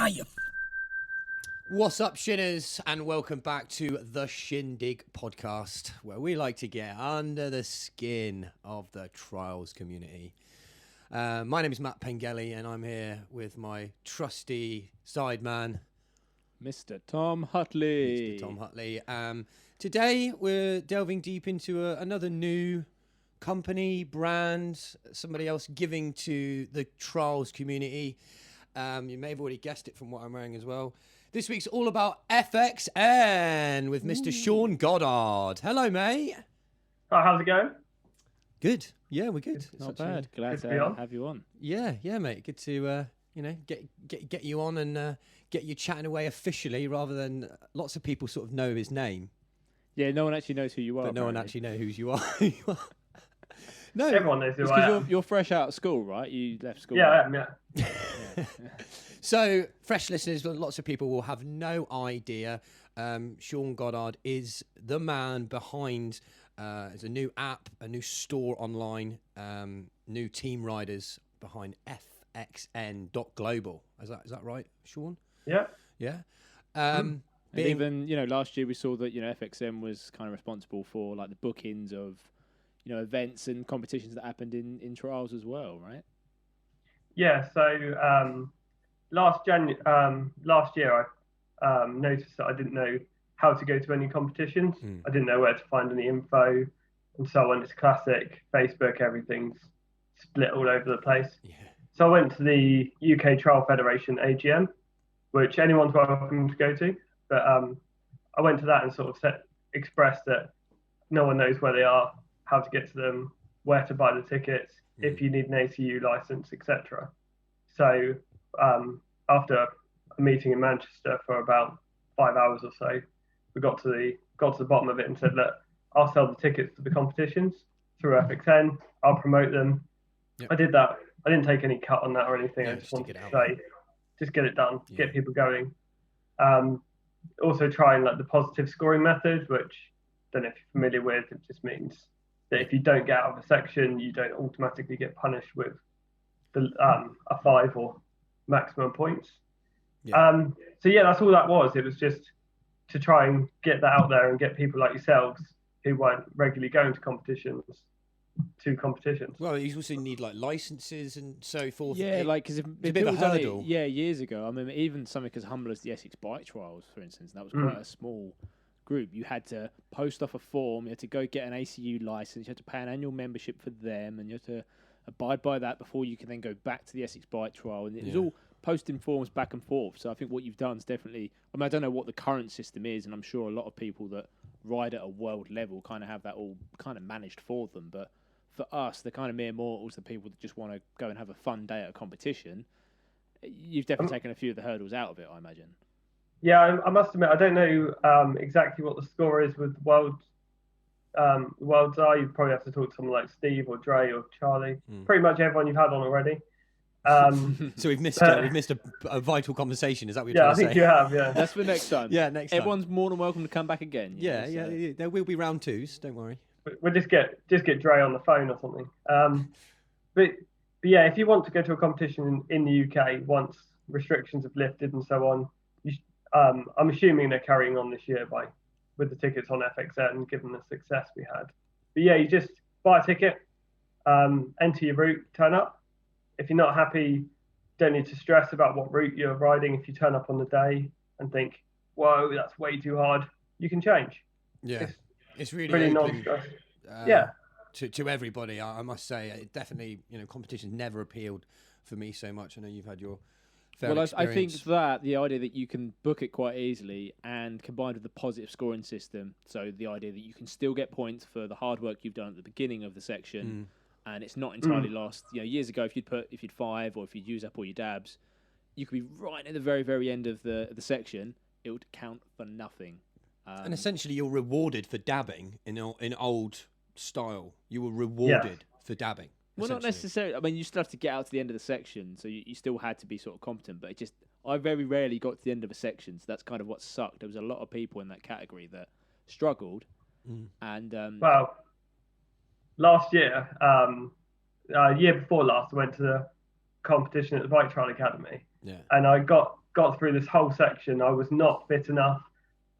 Goliath. What's up, Shinners, and welcome back to the Shindig podcast, where we like to get under the skin of the trials community. My name is Matt Pengelly, and I'm here with my trusty sideman, Mr. Tom Hutley. Mr. Tom Hutley. Today, we're delving deep into another new company, brand, somebody else giving to the trials community. You may have already guessed it from what I'm wearing as well. This week's all about FXN with Mr. Shaun Goddard. Hello, mate. Hi, how's it going? Good. Yeah, we're good. Not bad. Glad to have you on. Yeah, mate. Good to get you on and get you chatting away officially, rather than lots of people sort of know his name. Yeah, no one actually knows who you are. But no one actually knows who you are. No, everyone knows who I am. You're fresh out of school, right? You left school. Yeah, I am. Yeah. So, fresh listeners, lots of people will have no idea. Shaun Goddard is the man behind there's a new app, a new store online, new team riders behind FXN.Global. Is that right, Shaun? Yeah. Yeah. And even, last year we saw that, FXN was kind of responsible for like the bookings of, events and competitions that happened in trials as well, right? Yeah. So last year I noticed that I didn't know how to go to any competitions. I didn't know where to find any info and so on. It's classic Facebook, everything's split all over the place. Yeah. So I went to the UK Trial Federation AGM, which anyone's welcome to go to. But I went to that and sort of expressed that no one knows where they are, how to get to them, where to buy the tickets, if you need an ACU license, etc. So after a meeting in Manchester for about 5 hours or so, we got to the bottom of it and said, look, I'll sell the tickets to the competitions through FXN. I'll promote them. Yep. I did that. I didn't take any cut on that or anything. I just wanted to say, just get it done, get people going. Also trying like the positive scoring method, which I don't know if you're familiar with. It just means that if you don't get out of a section, you don't automatically get punished with a 5 or maximum points. Yeah. So yeah, that's all that was. It was just to try and get that out there and get people like yourselves who weren't regularly going to competitions. Well, you also need like licenses and so forth. Yeah, because it's a bit of a hurdle. Years ago. I mean, even something as humble as the Essex Bike Trials, for instance, that was quite a small group. You had to post off a form, you had to go get an ACU license, you had to pay an annual membership for them, and you had to abide by that before you can then go back to the Essex Bike Trial. And it was all posting forms back and forth. So I think what you've done is definitely, I don't know what the current system is, and I'm sure a lot of people that ride at a world level kind of have that all kind of managed for them. But for us, the kind of mere mortals, the people that just want to go and have a fun day at a competition, you've definitely taken a few of the hurdles out of it, I imagine. Yeah, I must admit, I don't know exactly what the score is with Worlds are. You'd probably have to talk to someone like Steve or Dre or Charlie. Pretty much everyone you've had on already. So we've missed a vital conversation. Is that what you're trying to say? Yeah, I think you have. Yeah, that's for next time. Yeah, next time. Everyone's more than welcome to come back again. Yeah. There will be round 2s. Don't worry. We'll just get Dre on the phone or something. But yeah, if you want to go to a competition in the UK once restrictions have lifted and so on, I'm assuming they're carrying on this year with the tickets on FXN, given the success we had. But yeah, you just buy a ticket, enter your route, turn up. If you're not happy, don't need to stress about what route you're riding. If you turn up on the day and think, whoa, that's way too hard, you can change. Yeah, it's really pretty non-stress. To everybody, I must say, it definitely, competitions never appealed for me so much. I know you've had your fair experience. I think that the idea that you can book it quite easily, and combined with the positive scoring system, so the idea that you can still get points for the hard work you've done at the beginning of the section, and it's not entirely lost. Years ago, if you'd 5 or if you'd use up all your dabs, you could be right at the very, very end of the section. It would count for nothing. And essentially, you're rewarded for dabbing in old style. You were rewarded for dabbing. Well, not necessarily. I mean, you still have to get out to the end of the section, so you still had to be sort of competent. But I very rarely got to the end of a section, so that's kind of what sucked. There was a lot of people in that category that struggled. And well, last year, year before last, I went to the competition at the Bike Trial Academy. Yeah. And I got through this whole section. I was not fit enough.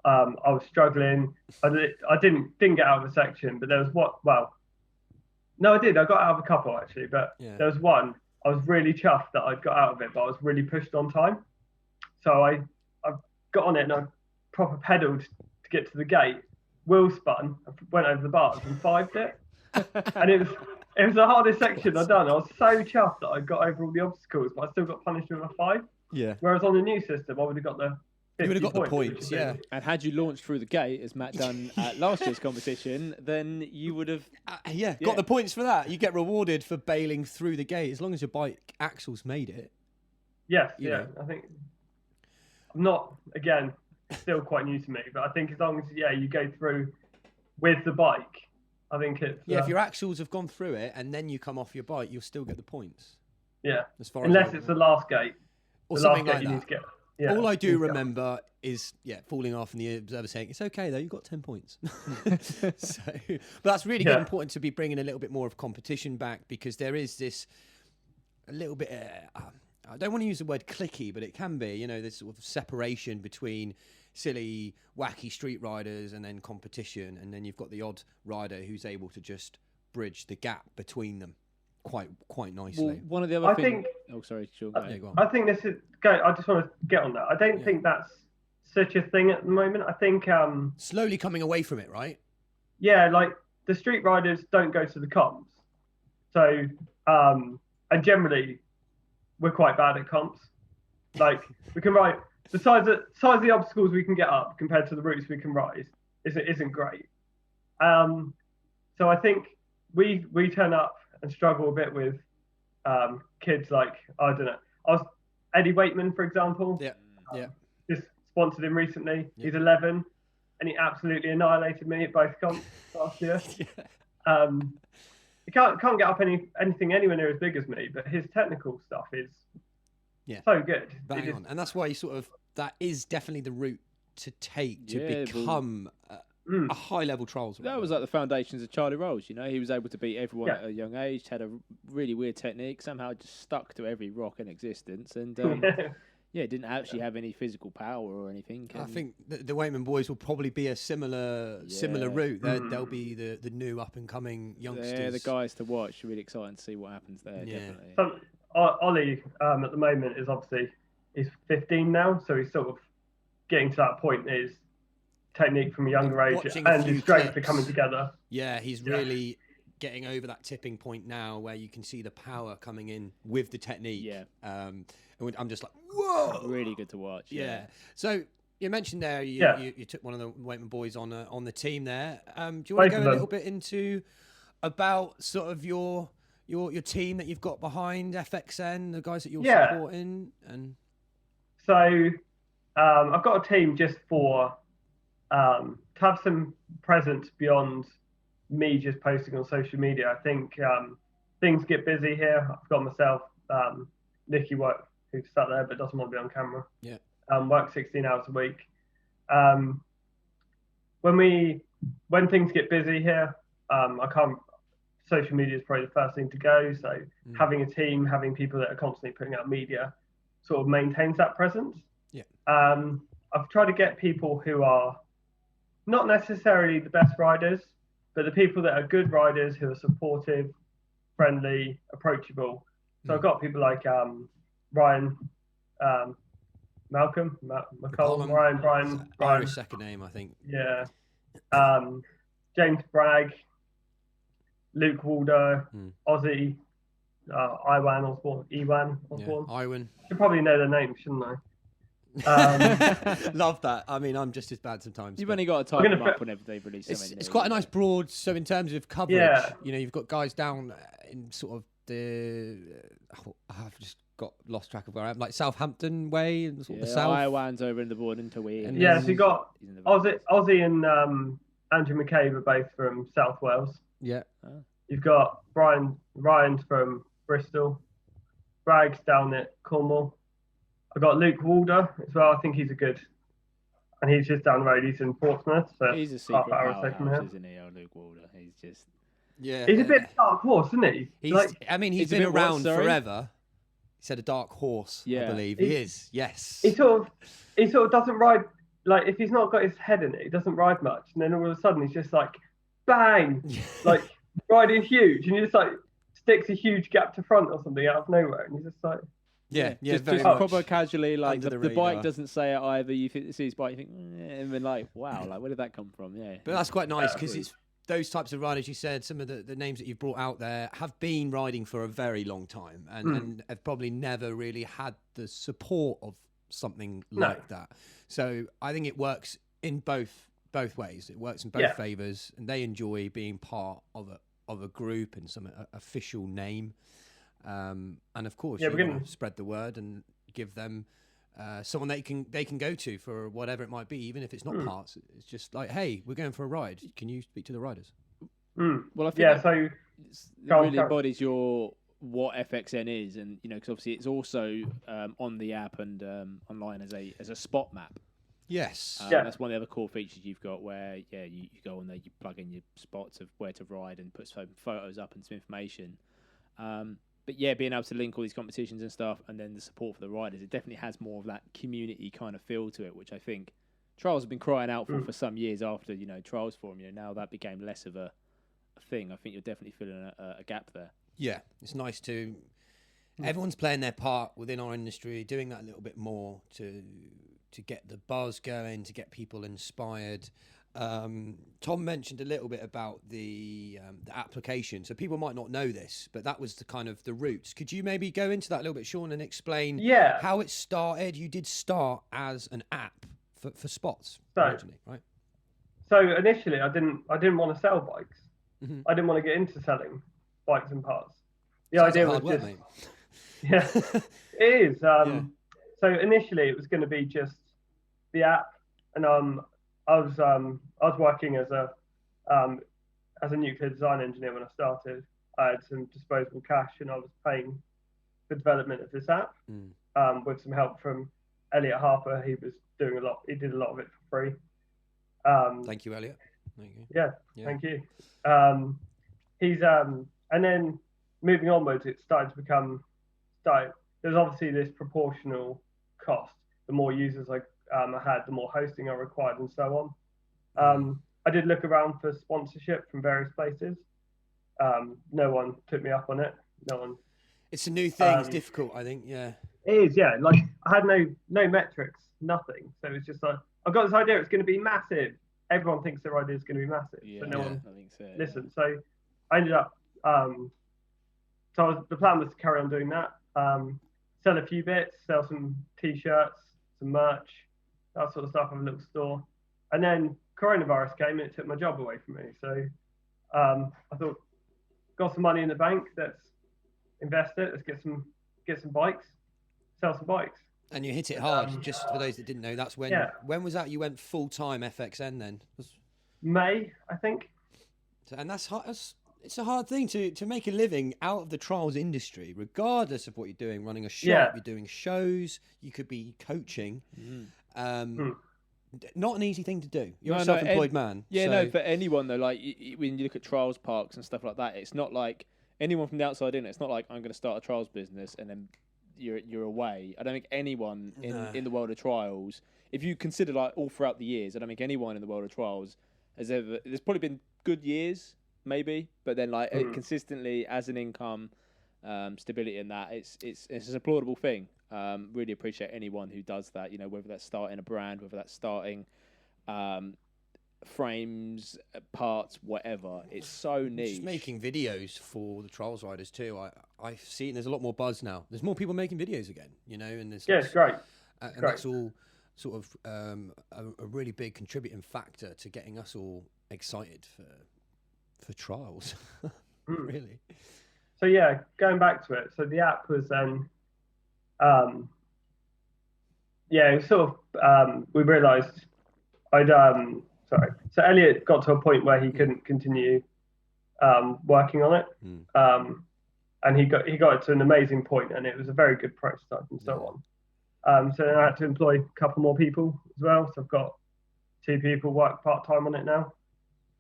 I was struggling. I didn't get out of a section, but there was no, I did. I got out of a couple actually, but there was one. I was really chuffed that I'd got out of it, but I was really pushed on time. So I got on it and I proper pedalled to get to the gate. Wheel spun, went over the bars and 5'd it. And it was the hardest section I'd done. I was so chuffed that I got over all the obstacles, but I still got punished with a 5. Yeah. Whereas on the new system, I would have got the 50 you would have got the points, points, yeah. And had you launched through the gate, as Matt done at last year's competition, then you would have... got the points for that. You get rewarded for bailing through the gate, as long as your bike axles made it. Yes, you know. I think... I'm not, again, still quite new to me, but I think as long as, you go through with the bike, I think it's... Yeah, if your axles have gone through it and then you come off your bike, you'll still get the points. Yeah, as far unless as it's the last gate. Or the something last like gate you that. need to get. Yeah, all I do remember is falling off and the observer saying, it's okay though, you got 10 points. So, but that's really good, important to be bringing a little bit more of competition back, because there is this a little bit, I don't want to use the word clicky, but it can be, this sort of separation between silly, wacky street riders and then competition. And then you've got the odd rider who's able to just bridge the gap between them quite nicely. Well, one of the other things... Oh, sorry, Shaun. Go on. I think this is... I just want to get on that. I don't think that's such a thing at the moment. I think... slowly coming away from it, right? Yeah, like the street riders don't go to the comps. So, and generally, we're quite bad at comps. Like, we can ride... The size of the obstacles we can get up compared to the routes we can ride isn't great. So I think we turn up and struggle a bit with kids like, I don't know, Eddie Waitman, for example. Just sponsored him recently. He's 11 and he absolutely annihilated me at both comps last year. He can't get up anything anywhere near as big as me, but his technical stuff is so good. Bang on. And that's why that is definitely the route to take to become a high-level trials rider. That was like the foundations of Charlie Rolls. He was able to beat everyone at a young age, had a really weird technique, somehow just stuck to every rock in existence, and didn't actually have any physical power or anything. I think the Waitman boys will probably be a similar route. They'll be the new up-and-coming youngsters. They're the guys to watch. Really exciting to see what happens there, definitely. So, Ollie, at the moment, is obviously, he's 15 now, so he's sort of getting to that point. His technique from a younger age and his strength are coming together. Yeah, he's really getting over that tipping point now where you can see the power coming in with the technique. Yeah. And I'm just like, whoa! Really good to watch. Yeah. So you mentioned there you took one of the Waitman boys on the team there. Do you want to go a little bit into about sort of your team that you've got behind FXN, the guys that you're supporting? And so I've got a team just for to have some presence beyond me just posting on social media. I think things get busy here. I've got myself, Nicky who's sat there but doesn't want to be on camera. Yeah. Work 16 hours a week. When things get busy here, social media is probably the first thing to go. So having a team, having people that are constantly putting out media sort of maintains that presence. Yeah. I've tried to get people who are not necessarily the best riders, but the people that are good riders who are supportive, friendly, approachable. So I've got people like Ryan, Malcolm, McCollum, Brian. Irish second name, I think. Yeah. James Bragg, Luke Walder, Ozzy, Iwan Osborne. Iwan. I should probably know their names, shouldn't I? Love that. I mean, I'm just as bad sometimes. You've only got to type them up whenever they release something. It's quite a nice broad. So in terms of coverage, you've got guys down in sort of I've just got lost track of where I am, like Southampton way and sort of the south. Iwan's over in the board into Wee. Yeah, so you got Ozzy and Andrew McCabe are both from South Wales. Yeah. You've got Ryan's from Bristol. Bragg's down at Cornwall. I've got Luke Walder as well. I think he's and he's just down the road. He's in Portsmouth. So he's a secret powerhouse, isn't he, Luke Walder? He's just... Yeah. He's a bit dark horse, isn't he? He's been around forever. said a dark horse, I Yeah. believe. He is, yes. He sort of doesn't ride, like, if he's not got his head in it, he doesn't ride much. And then all of a sudden he's just like, bang, like riding huge. And he just like sticks a huge gap to front or something out of nowhere. And he's just like, just very proper much casually, like under the the bike radar. doesn't say it either. You see his bike, you think, and then like, wow, like where did that come from? Yeah. But that's quite nice because it's those types of riders. You said some of the names that you've brought out there have been riding for a very long time and have probably never really had the support of something like that. So I think it works in both ways. It works in both favours, and they enjoy being part of a group and some official name. And of course, you want to spread the word and give them someone they can go to for whatever it might be, even if it's not parts. It's just like, hey, we're going for a ride. Can you speak to the riders? Well, I think so it really embodies what FXN is, and because obviously it's also on the app and online as a spot map. Yes. That's one of the other core features you've got, where you go on there, you plug in your spots of where to ride and put some photos up and some information. But being able to link all these competitions and stuff, and then the support for the riders, it definitely has more of that community kind of feel to it, which I think Trials have been crying out for some years after Trials Forum. Now that became less of a thing. I think you're definitely filling a gap there. Yeah, it's nice to everyone's playing their part within our industry, doing that a little bit more to get the buzz going, to get people inspired. Tom mentioned a little bit about the application, so people might not know this, but that was the kind of the roots. Could you maybe go into that a little bit, Shaun, and explain how it started? You did start as an app for spots originally, right? So initially, I didn't want to sell bikes. I didn't want to get into selling bikes and parts. The idea was work, just mate. it is. So initially, it was going to be just the app, and I was working as a nuclear design engineer when I started. I had some disposable cash, and I was paying the development of this app with some help from Elliot Harper. He was doing a lot. He did a lot of it for free. Thank you, Elliot. Thank you. Yeah, thank you. He's and then moving onwards, it started to become. There's obviously this proportional cost. The more users I had, the more hosting I required, and so on. I did look around for sponsorship from various places. No one took me up on it. No one. It's a new thing. It's difficult, I think. Yeah. It is. Yeah. Like I had no metrics, nothing. So it's just like I've got this idea. It's going to be massive. Everyone thinks their idea is going to be massive, but no one listens. So I ended up. The plan was to carry on doing that. Sell a few bits, sell some t-shirts, some merch, that sort of stuff in a little store. And then coronavirus came and it took my job away from me. So I thought, got some money in the bank, let's invest it, let's get some bikes, sell some bikes. And you hit it hard, just for those that didn't know. That's when when was that you went full-time FXN then? May, I think. And that's hard. It's a hard thing to make a living out of the trials industry, regardless of what you're doing, running a shop, you're doing shows, you could be coaching. Not an easy thing to do. You're a self-employed man. Yeah, for anyone though, like when you look at trials parks and stuff like that, it's not like anyone from the outside in. It's not like I'm going to start a trials business and then you're away. I don't think anyone in the world of trials, if you consider like all throughout the years, I don't think anyone in the world of trials has ever. There's probably been good years. Maybe, but then like consistently as an income, stability in that, it's an applaudable thing. Really appreciate anyone who does that. Whether that's starting a brand, whether that's starting frames, parts, whatever. It's so niche. Just making videos for the trials riders too. I've seen there's a lot more buzz now. There's more people making videos again. And there's it's great. And that's all sort of a really big contributing factor to getting us all excited for trials. Really. So going back to it, so the app was then it was sort of we realized so Elliot got to a point where he couldn't continue working on it, and he got it to an amazing point, and it was a very good prototype and so on. So then I had to employ a couple more people as well, so I've got 2 people work part-time on it now,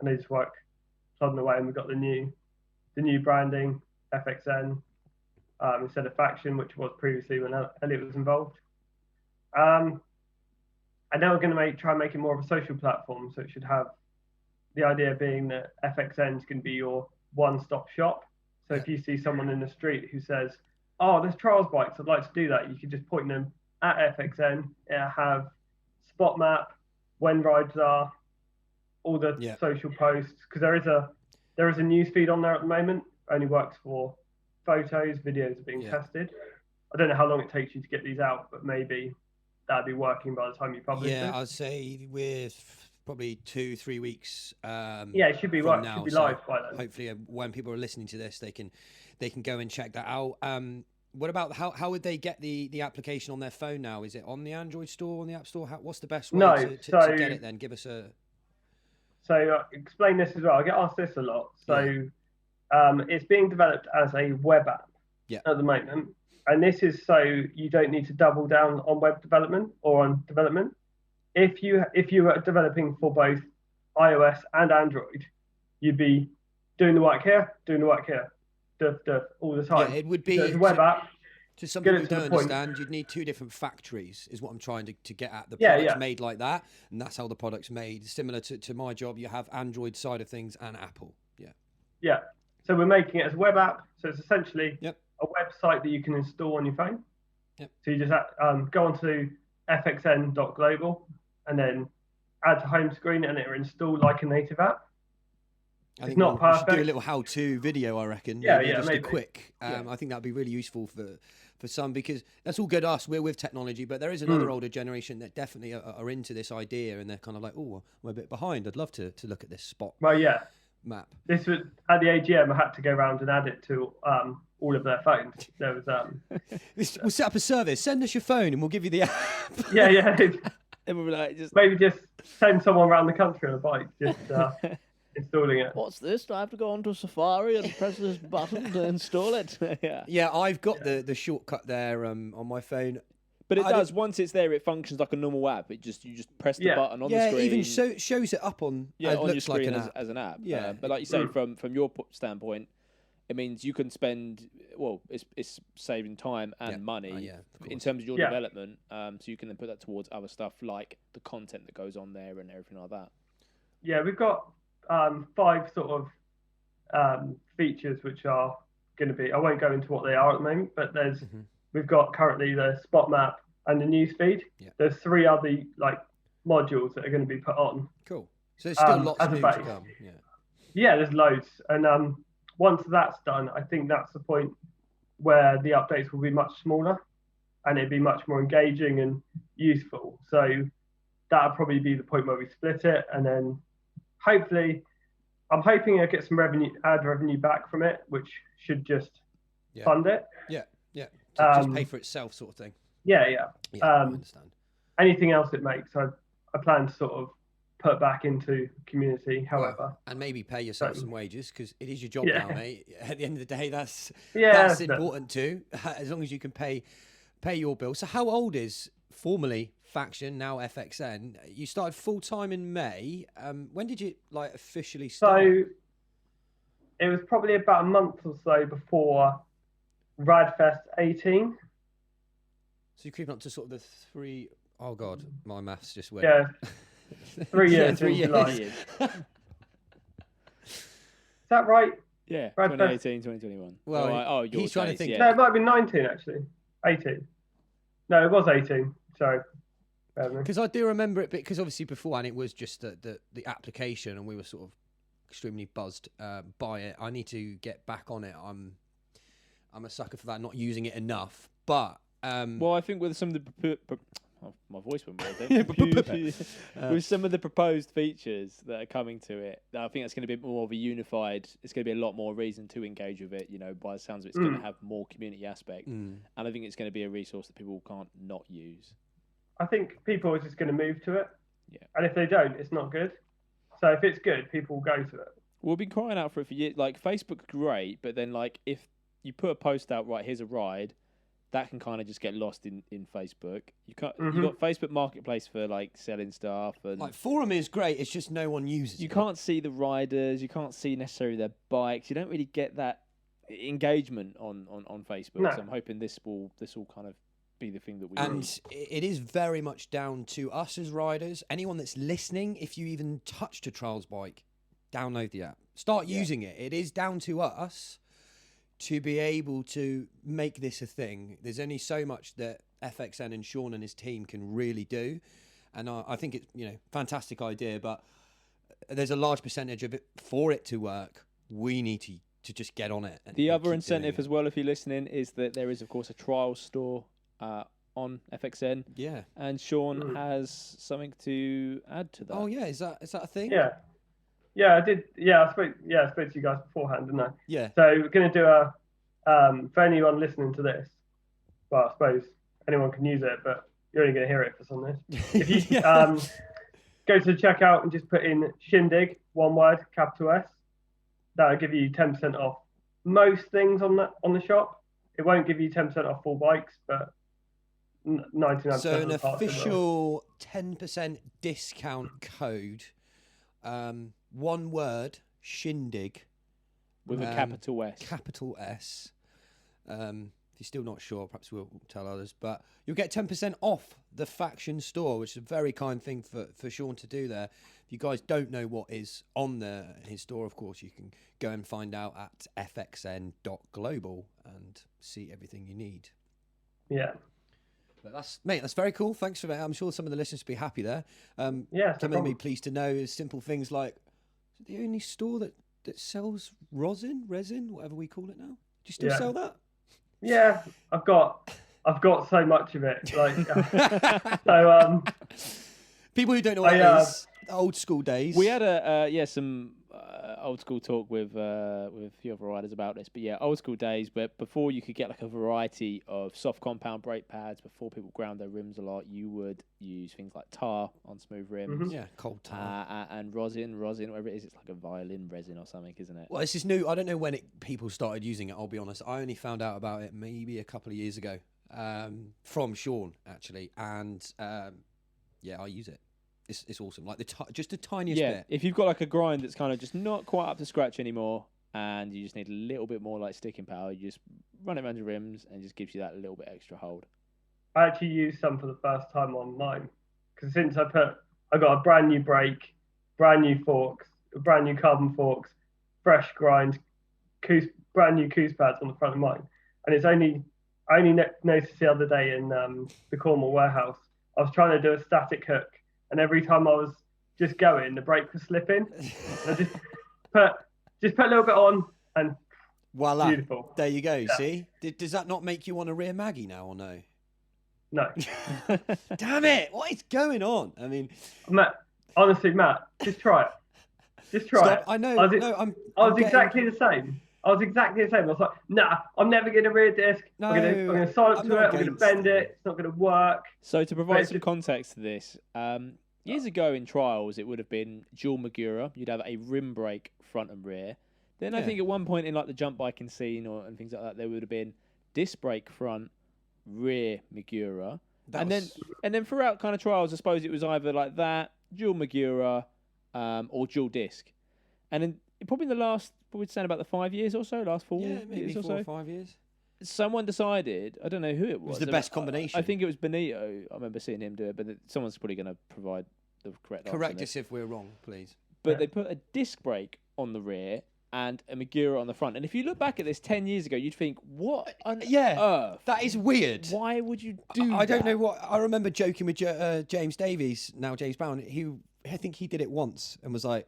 and they just work plodding away, and we've got the new branding, FXN, instead of faction, which was previously when Elliot was involved. And now we're going to try and make it more of a social platform. So it should have the idea being that FXN is going to be your one-stop shop. So if you see someone in the street who says, "Oh, there's trials bikes, I'd like to do that," you can just point them at FXN. It'll have spot map, when rides are, all the social posts, because there is a news feed on there at the moment. Only works for photos, videos are being tested. I don't know how long it takes you to get these out, but maybe that'd be working by the time you publish it. Yeah, I'd say we're probably 2-3 weeks. It should be live by then. Hopefully, when people are listening to this, they can go and check that out. What about how would they get the application on their phone now? Is it on the Android store, on the App Store? What's the best way to get it then? Give us a... So explain this as well. I get asked this a lot. So it's being developed as a web app at the moment. And this is so you don't need to double down on web development or on development. If you are developing for both iOS and Android, you'd be doing the work here, all the time. Yeah, it would be a web app. To some people who don't understand, you'd need two different factories, is what I'm trying to get at. The product's made like that, and that's how the product's made. Similar to my job, you have Android side of things and Apple. Yeah. So we're making it as a web app. So it's essentially a website that you can install on your phone. So you just go onto FXN.Global and then add to home screen, and it'll install like a native app. It's not perfect. We should do a little how-to video, I reckon. Just maybe. A quick. I think that'd be really useful for some, because that's all good. We're with technology, but there is another older generation that definitely are into this idea, and they're kind of like, "Oh, I'm a bit behind. I'd love to look at this spot." Map. This was at the AGM. I had to go around and add it to all of their phones. There was we'll set up a service. Send us your phone, and we'll give you the app. And we'll be like, maybe just send someone around the country on a bike, just installing it. What's this? Do I have to go onto Safari and press this button to install it? I've got the shortcut there on my phone. But it does. Once it's there, it functions like a normal app. You just press the button on the screen. Yeah, even shows it up on your screen as an app. Yeah, but like you say, from your standpoint, it means you can spend. Well, it's saving time and money in terms of your development. So you can then put that towards other stuff like the content that goes on there and everything like that. Yeah, we've got 5 sort of features which are going to be. I won't go into what they are at the moment, but there's. We've got currently the spot map and the news feed. There's 3 other modules that are going to be put on. Cool. So there's still lots of new to come. Yeah, there's loads. And once that's done, I think that's the point where the updates will be much smaller and it'd be much more engaging and useful. So that'll probably be the point where we split it. And then hopefully, I'm hoping I get some ad revenue back from it, which should just fund it. Just pay for itself, sort of thing. I understand. Anything else it makes, I plan to sort of put back into community. However, and maybe pay yourself some wages, because it is your job now, mate. At the end of the day, that's important too. As long as you can pay your bills. So, how old is formerly Faction, now FXN? You started full time in May. When did you officially start? So it was probably about a month or so before Radfest 18. So you're creeping up to sort of the 3... Oh, God, my maths just went. 3 years. 3 years. Is that right? Yeah, Radfest. 2018, 2021. Well, he's trying to think. No, it might have been 19, actually. 18. No, it was 18. Sorry. Because I do remember it, because obviously beforehand it was just the application, and we were sort of extremely buzzed by it. I need to get back on it. I'm a sucker for that, not using it enough. But I think with some of the my voice went weird. With some of the proposed features that are coming to it, I think that's going to be more of a unified. It's going to be a lot more reason to engage with it. By the sounds of it, it's going to have more community aspect, and I think it's going to be a resource that people can't not use. I think people are just going to move to it, and if they don't, it's not good. So if it's good, people will go to it. We've been crying out for it for years. Facebook's great, but then if you put a post out, right, here's a ride, that can kind of just get lost in Facebook. You got Facebook Marketplace for selling stuff, and Forum is great. It's just no one uses it. You can't see the riders. You can't see necessarily their bikes. You don't really get that engagement on Facebook. No. So I'm hoping this will kind of be the thing that we And need. it is very much down to us as riders. Anyone that's listening, if you even touched a trials bike, download the app. Start using it. It is down to us to be able to make this a thing. There's only so much that FXN and Shaun and his team can really do. And I think it's, fantastic idea, but there's a large percentage of it for it to work. We need to just get on it. The other incentive as well, if you're listening, is that there is, of course, a trial store on FXN. Yeah. And Shaun has something to add to that. Oh yeah, is that a thing? Yeah. Yeah, I did. Yeah, I spoke to you guys beforehand, didn't I? Yeah. So we're going to do a for anyone listening to this. Well, I suppose anyone can use it, but you're only going to hear it if it's on this. If you go to the checkout and just put in Shindig, one word, capital S, that'll give you 10% off most things on the shop. It won't give you 10% off full bikes, but 99%. So an official 10% discount code. One word, Shindig, with a capital S. Capital S. If you're still not sure, perhaps we'll tell others. But you'll get 10% off the faction store, which is a very kind thing for Shaun to do there. If you guys don't know what is on his store, of course, you can go and find out at FXN.Global and see everything you need. Yeah. But that's very cool. Thanks for that. I'm sure some of the listeners will be happy there. Something to be pleased to know is simple things like, is it the only store that sells resin, whatever we call it now? Do you still sell that? Yeah, I've got so much of it. Like, so people who don't know what it is, old school days. We had some old school talk with a few other riders about this, but old school days. But before you could get like a variety of soft compound brake pads, before people ground their rims a lot, you would use things like tar on smooth rims. Mm-hmm. Yeah, cold tar and rosin, whatever it is. It's like a violin resin or something, isn't it? Well, this is new. I don't know when people started using it. I'll be honest. I only found out about it maybe a couple of years ago from Shaun actually, and I use it. It's awesome. Like just the tiniest bit. If you've got like a grind that's kind of just not quite up to scratch anymore, and you just need a little bit more like sticking power, you just run it around your rims, and it just gives you that little bit extra hold. I actually used some for the first time on mine, because since I got a brand new brake, brand new forks, brand new carbon forks, fresh grind, brand new Coos pads on the front of mine, and I only noticed the other day in the Cornwall warehouse, I was trying to do a static hook. And every time I was just going, the brake was slipping. I just put a little bit on, and voila, beautiful. There you go. Yeah. See, does that not make you want to rear Maggie now, or no? No. Damn it! What is going on? I mean, Matt, just try it. Just try it. I know. I was exactly the same. I was like, nah, I'm never going to rear disc. No, I'm going to silence to it. I'm going to bend it. It's not going to work. So to provide some context to this, years ago in trials, it would have been dual Magura. You'd have a rim brake front and rear. Then I think at one point in like the jump biking scene and things like that, there would have been disc brake front, rear Magura. And then throughout kind of trials, I suppose it was either like that, dual Magura, or dual disc. And then probably in the last, we'd say about the 5 years or so, last 4 years maybe or 4 or 5 years. Someone decided, I don't know who it was. It was the best combination. I think it was Benito. I remember seeing him do it, but someone's probably going to provide the correct answer. Correct us if we're wrong, please. But they put a disc brake on the rear and a Magura on the front. And if you look back at this 10 years ago, you'd think, what on earth? That is weird. Why would you do that? I don't know what. I remember joking with James Davies, now James Brown. I think he did it once and was like,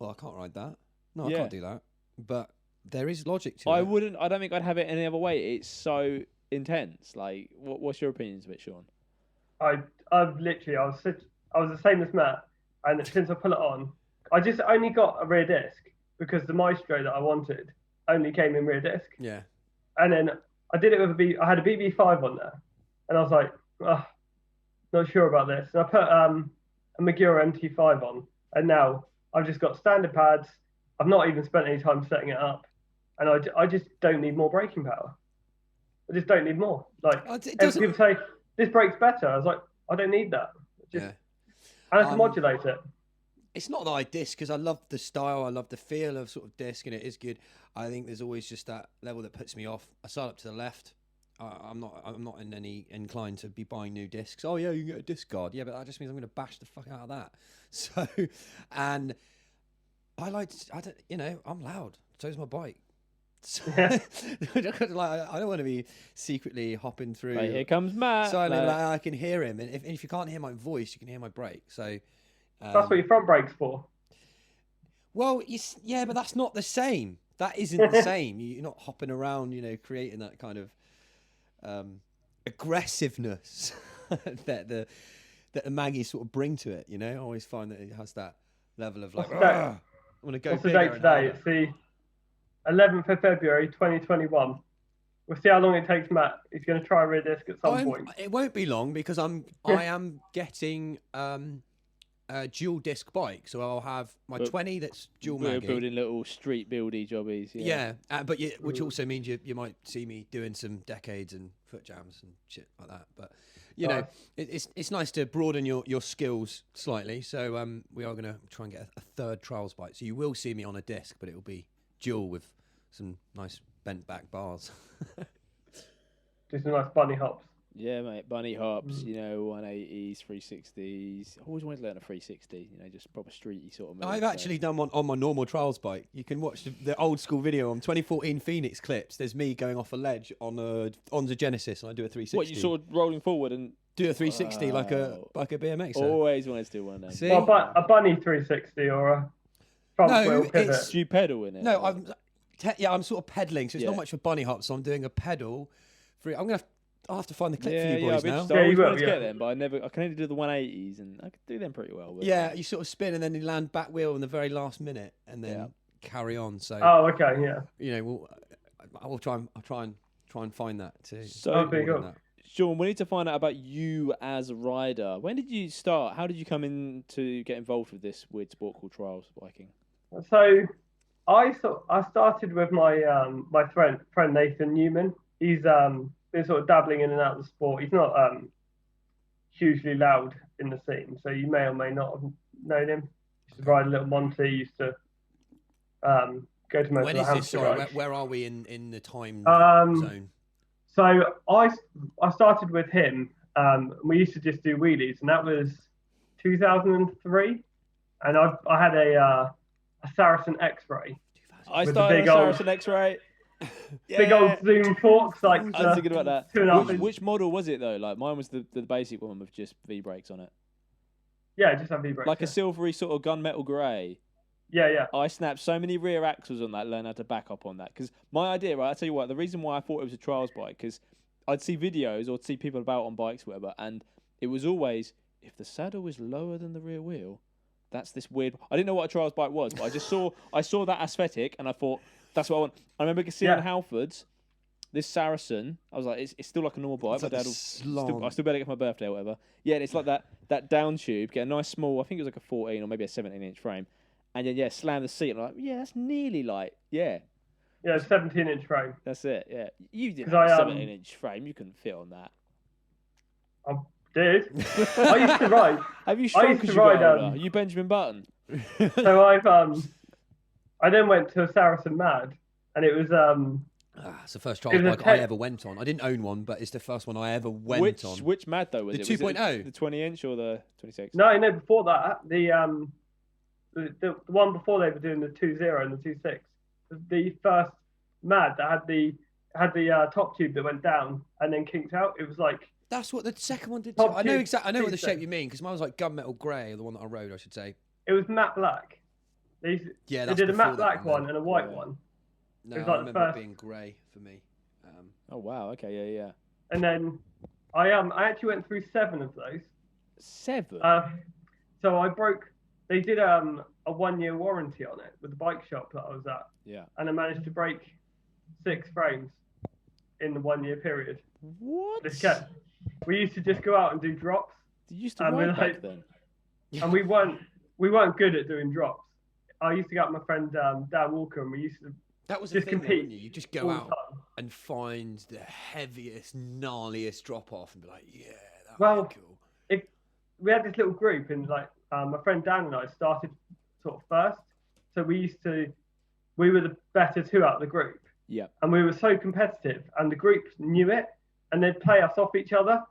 well, I can't ride that. No, I can't do that. But there is logic to it. I don't think I'd have it any other way. It's so intense. Like, what's your opinions of it, Shaun? I was the same as Matt, and since I put it on, I just only got a rear disc because the Maestro that I wanted only came in rear disc. Yeah. And then I did it with I had a BB5 on there, and I was like, not sure about this. And I put a Magura MT5 on, and now I've just got standard pads. I've not even spent any time setting it up, and I just don't need more braking power. I just don't need more. Like, people say this brake's better. I was like, I don't need that. And I can modulate it. it's not that I disc because I love the style, I love the feel of sort of disc, and it is good. I think there's always just that level that puts me off. I start up to the left. I'm not in any inclined to be buying new discs. Oh yeah, you can get a disc guard. Yeah, but that just means I'm going to bash the fuck out of that. So, and I I'm loud. So's my bike. So, I don't want to be secretly hopping through. Right, here comes Matt. So I can hear him, and if you can't hear my voice, you can hear my brake. So that's what your front brake's for. Well, yeah, but that's not the same. That isn't the same. You're not hopping around, creating that kind of aggressiveness that the Maggies sort of bring to it. I always find that it has that level of like, I want to go. What's the date today? It's the 11th of February, 2021. We'll see how long it takes Matt. He's going to try a rear disc at some point. It won't be long because I am getting a dual disc bike, so I'll have my 20 that's dual We're Maggie. building little street buildy jobbies. Yeah, which also means you might see me doing some decades and foot jams and shit like that. But it's nice to broaden your skills slightly. So we are going to try and get a third trials bike. So you will see me on a disc, but it will be dual with some nice bent back bars. Do some nice bunny hops. Yeah, mate. Bunny hops, 180s, 360s. I always wanted to learn a 360, just proper streety sort of move. I've actually done one on my normal trials bike. You can watch the old school video on 2014 Phoenix clips. There's me going off a ledge on the Genesis, and I do a 360. What, you sort of rolling forward and do a 360 like a BMX? Always wanted to do one then. See? Well, a bunny 360 or a front wheel pivot. Do you pedal in it? No, I'm sort of pedaling, so it's not much for bunny hops. So I'm doing a pedal. I'll have to find the clip for you boys now. I always wanted to get them, but I can only do the 180s, and I could do them pretty well. Yeah, you sort of spin and then you land back wheel in the very last minute, and then carry on. So. Oh, okay, yeah. I'll try and find that too. So big up. Shaun, we need to find out about you as a rider. When did you start? How did you come in to get involved with this weird sport called trials biking? So, I started with my friend Nathan Newman. He's been sort of dabbling in and out of the sport. He's not hugely loud in the scene, so you may or may not have known him. He used to ride a little Monty. He used to go to most of the hamster rides. Where are we in the time zone? So I started with him. We used to just do wheelies, and that was 2003. And I had a Saracen X-Ray. I started a Saracen X-Ray. Yeah. Big old zoom forks, like I was thinking about that. 2.5 inch. Which model was it though? Like mine was the basic one with just V brakes on it. Yeah, just have V brakes. Like a silvery sort of gunmetal grey. Yeah. I snapped so many rear axles on that, learned how to back up on that. Because my idea, right, I'll tell you what, the reason why I thought it was a trials bike, because I'd see videos or see people about on bikes, whatever, and it was always, if the saddle was lower than the rear wheel, that's this weird. I didn't know what a trials bike was, but I saw that aesthetic, and I thought, that's what I want. I remember seeing on Halfords, this Saracen. I was like, it's still like a normal bike. Like I still better get for my birthday or whatever. Yeah, and it's like that down tube. Get a nice small, I think it was like a 14 or maybe a 17-inch frame. And then, slam the seat. And I'm like, that's nearly like, Yeah, 17-inch frame. That's it, yeah. You didn't have a 17-inch frame. You couldn't fit on that. I did. I used to ride. Have you shrunk as you got older? Are you Benjamin Button? So I then went to a Saracen Mad, and it was it's the first trial bike I ever went on. I didn't own one, but it's the first one I ever went on. Which Mad though was the it? 2.0? The 20-inch or the 26? No, before that, the one before they were doing the 2.0 and the 2.6. The first Mad that had the top tube that went down and then kinked out. It was like. That's what the second one did too. I know exactly. I know what the shape you mean, because mine was like gunmetal grey, the one that I rode, I should say. It was matte black. They did a matte black one and a white one. No, it was I like remember it being grey for me. Oh wow! Okay, yeah. And then I actually went through 7 of those. 7. So I broke. They did a 1-year warranty on it with the bike shop that I was at. Yeah. And I managed to break 6 frames in the 1-year period. What? We used to just go out and do drops. Did you used to ride back then? And we weren't good at doing drops. I used to go out with my friend Dan Walker, and we used to. That was just the thing, compete. You just go out and find the heaviest, gnarliest drop off, and be like, that would be cool. We had this little group, and like my friend Dan and I started sort of first. So we were the better two out of the group. Yeah. And we were so competitive, and the group knew it, and they'd play us off each other,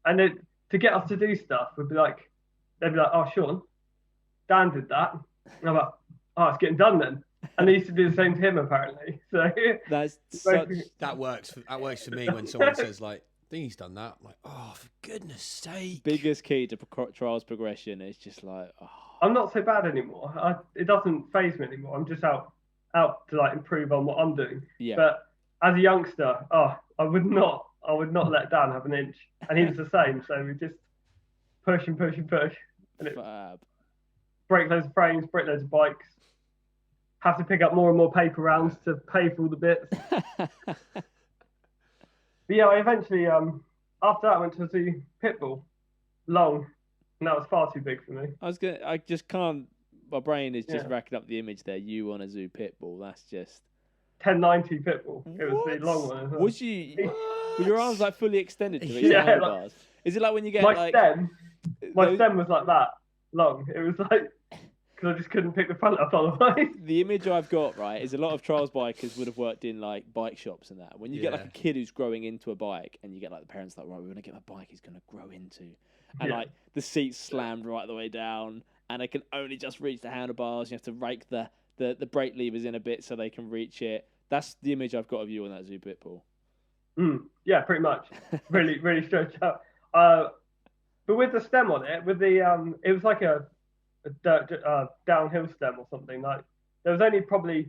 and to get us to do stuff, they'd be like, "Oh, Shaun, Dan did that," and I'm like, "Oh, it's getting done then." And they used to do the same to him apparently. So that works for me when someone says like, "I think he's done that." I'm like, "Oh, for goodness sake!" Biggest key to trials progression is just like, oh. I'm not so bad anymore. It doesn't faze me anymore. I'm just out to like improve on what I'm doing. Yeah. But as a youngster, I would not let Dan have an inch, and he was the same. So we just push and push and push, and it break loads of frames, break loads of bikes. Have to pick up more and more paper rounds to pay for all the bits. But yeah, I eventually after that I went to see Pitbull, long, and that was far too big for me. I just can't. My brain is just racking up the image there. You on a zoo Pitbull. That's just 1090 Pitbull. It was the long one as well. Was you? Were your arms like fully extended to each Yeah, handlebars? Is it like when you get my like stem was like that long. It was like because I just couldn't pick the front up otherwise. The image I've got, right, is a lot of trials bikers would have worked in like bike shops and that. When you get like a kid who's growing into a bike, and you get like the parents like, right, we're gonna get a bike he's gonna grow into, and like the seat's slammed right the way down, and it can only just reach the handlebars. You have to rake the brake levers in a bit so they can reach it. That's the image I've got of you on that zoo Pitbull. Yeah, pretty much. Really, really stretched out. But with the stem on it, with the it was like a downhill stem or something. Like there was only probably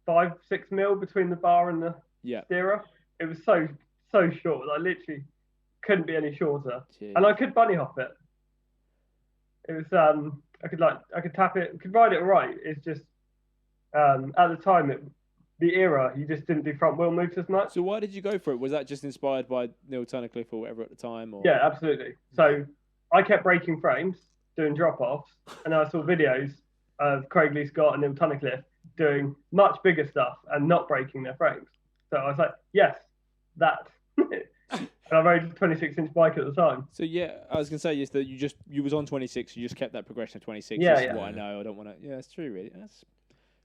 5-6 mil between the bar and the steerer. It was so short. Like literally couldn't be any shorter. Jeez. And I could bunny hop it. It was I could tap it, could ride it right. It's just at the time the era, you just didn't do front wheel moves as much. So why did you go for it? Was that just inspired by Neil Tunnicliffe or whatever at the time? Or? Yeah, absolutely. So I kept breaking frames, doing drop-offs, and I saw videos of Craig Lee Scott and Neil Tunnicliffe doing much bigger stuff and not breaking their frames. So I was like, yes, that. And I rode a 26-inch bike at the time. So yeah, I was gonna say yes that you was on 26, you just kept that progression of 26. Yeah, That's what I know. I don't want to. Yeah, it's true. Really, it's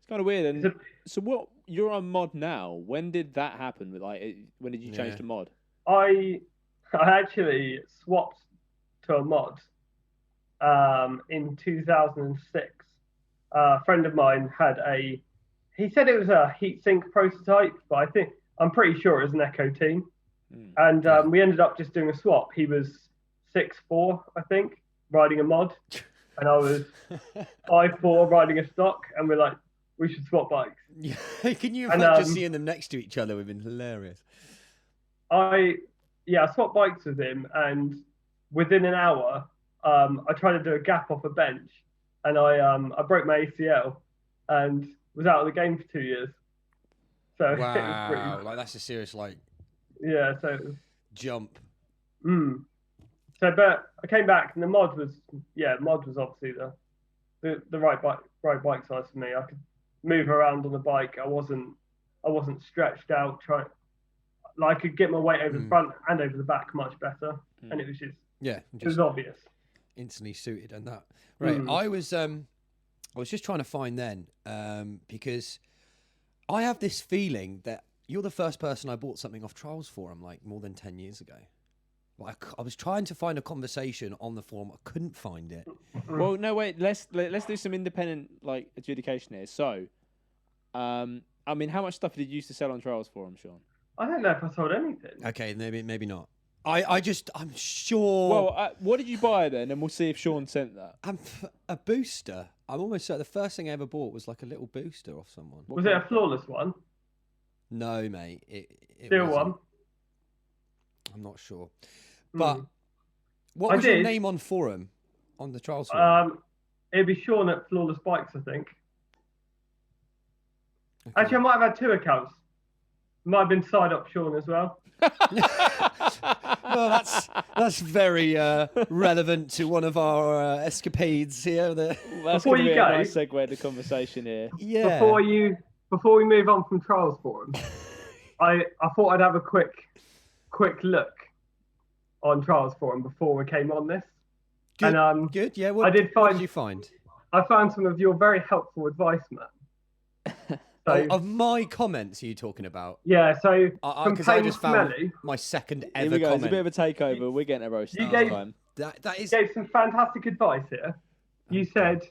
kind of weird. And so what? You're on mod now. When did that happen? When did you change to mod? I actually swapped to a mod in 2006. A friend of mine he said it was a heatsink prototype, but I'm pretty sure it was an Echo Team. And we ended up just doing a swap. He was 6'4", I think, riding a mod, and I was 5'4", riding a stock, and we're like, we should swap bikes. Yeah. Can you imagine seeing them next to each other? Would have been hilarious. I swapped bikes with him, and within an hour, I tried to do a gap off a bench, and I broke my ACL, and was out of the game for 2 years. So wow, it was pretty... like that's a serious yeah. So it was... jump. So, but I came back, and the mod was obviously the right bike size for me. I could move around on the bike. I wasn't stretched out. I could get my weight over the front and over the back much better, and it was just it was obvious. Instantly suited and that. Right, I was just trying to find then because I have this feeling that you're the first person I bought something off Trials Forum like more than 10 years ago. Like I was trying to find a conversation on the forum, I couldn't find it. Well, no, wait. Let's do some independent adjudication here. So, I mean, how much stuff did you used to sell on Trials Forum, Shaun? I don't know if I sold anything. Okay, maybe not. I'm sure. Well, what did you buy then? And we'll see if Shaun sent that. A booster. I'm almost certain the first thing I ever bought was like a little booster off someone. Was it a flawless one? No, mate. It Still wasn't. one. I'm not sure. But what was your name on forum, on the Trials Forum? It'd be Shaun at Flawless Bikes, I think. Okay. Actually, I might have had 2 accounts. Might have been Side Up Shaun as well. Well, that's very relevant to one of our escapades here. That's going to be a nice segue to conversation here. Yeah. Before we move on from Trials Forum, I thought I'd have a quick look on Trials Forum before we came on this. Good. And good. Yeah. what did you find? I found some of your very helpful advice, Matt. So, Of my comments, are you talking about? yeah, so from Because I Plain just found Smelly, my second Here ever we go. It's a comment. bit of a takeover. We're getting a roast You this gave- time. That is. gave some fantastic advice here. You said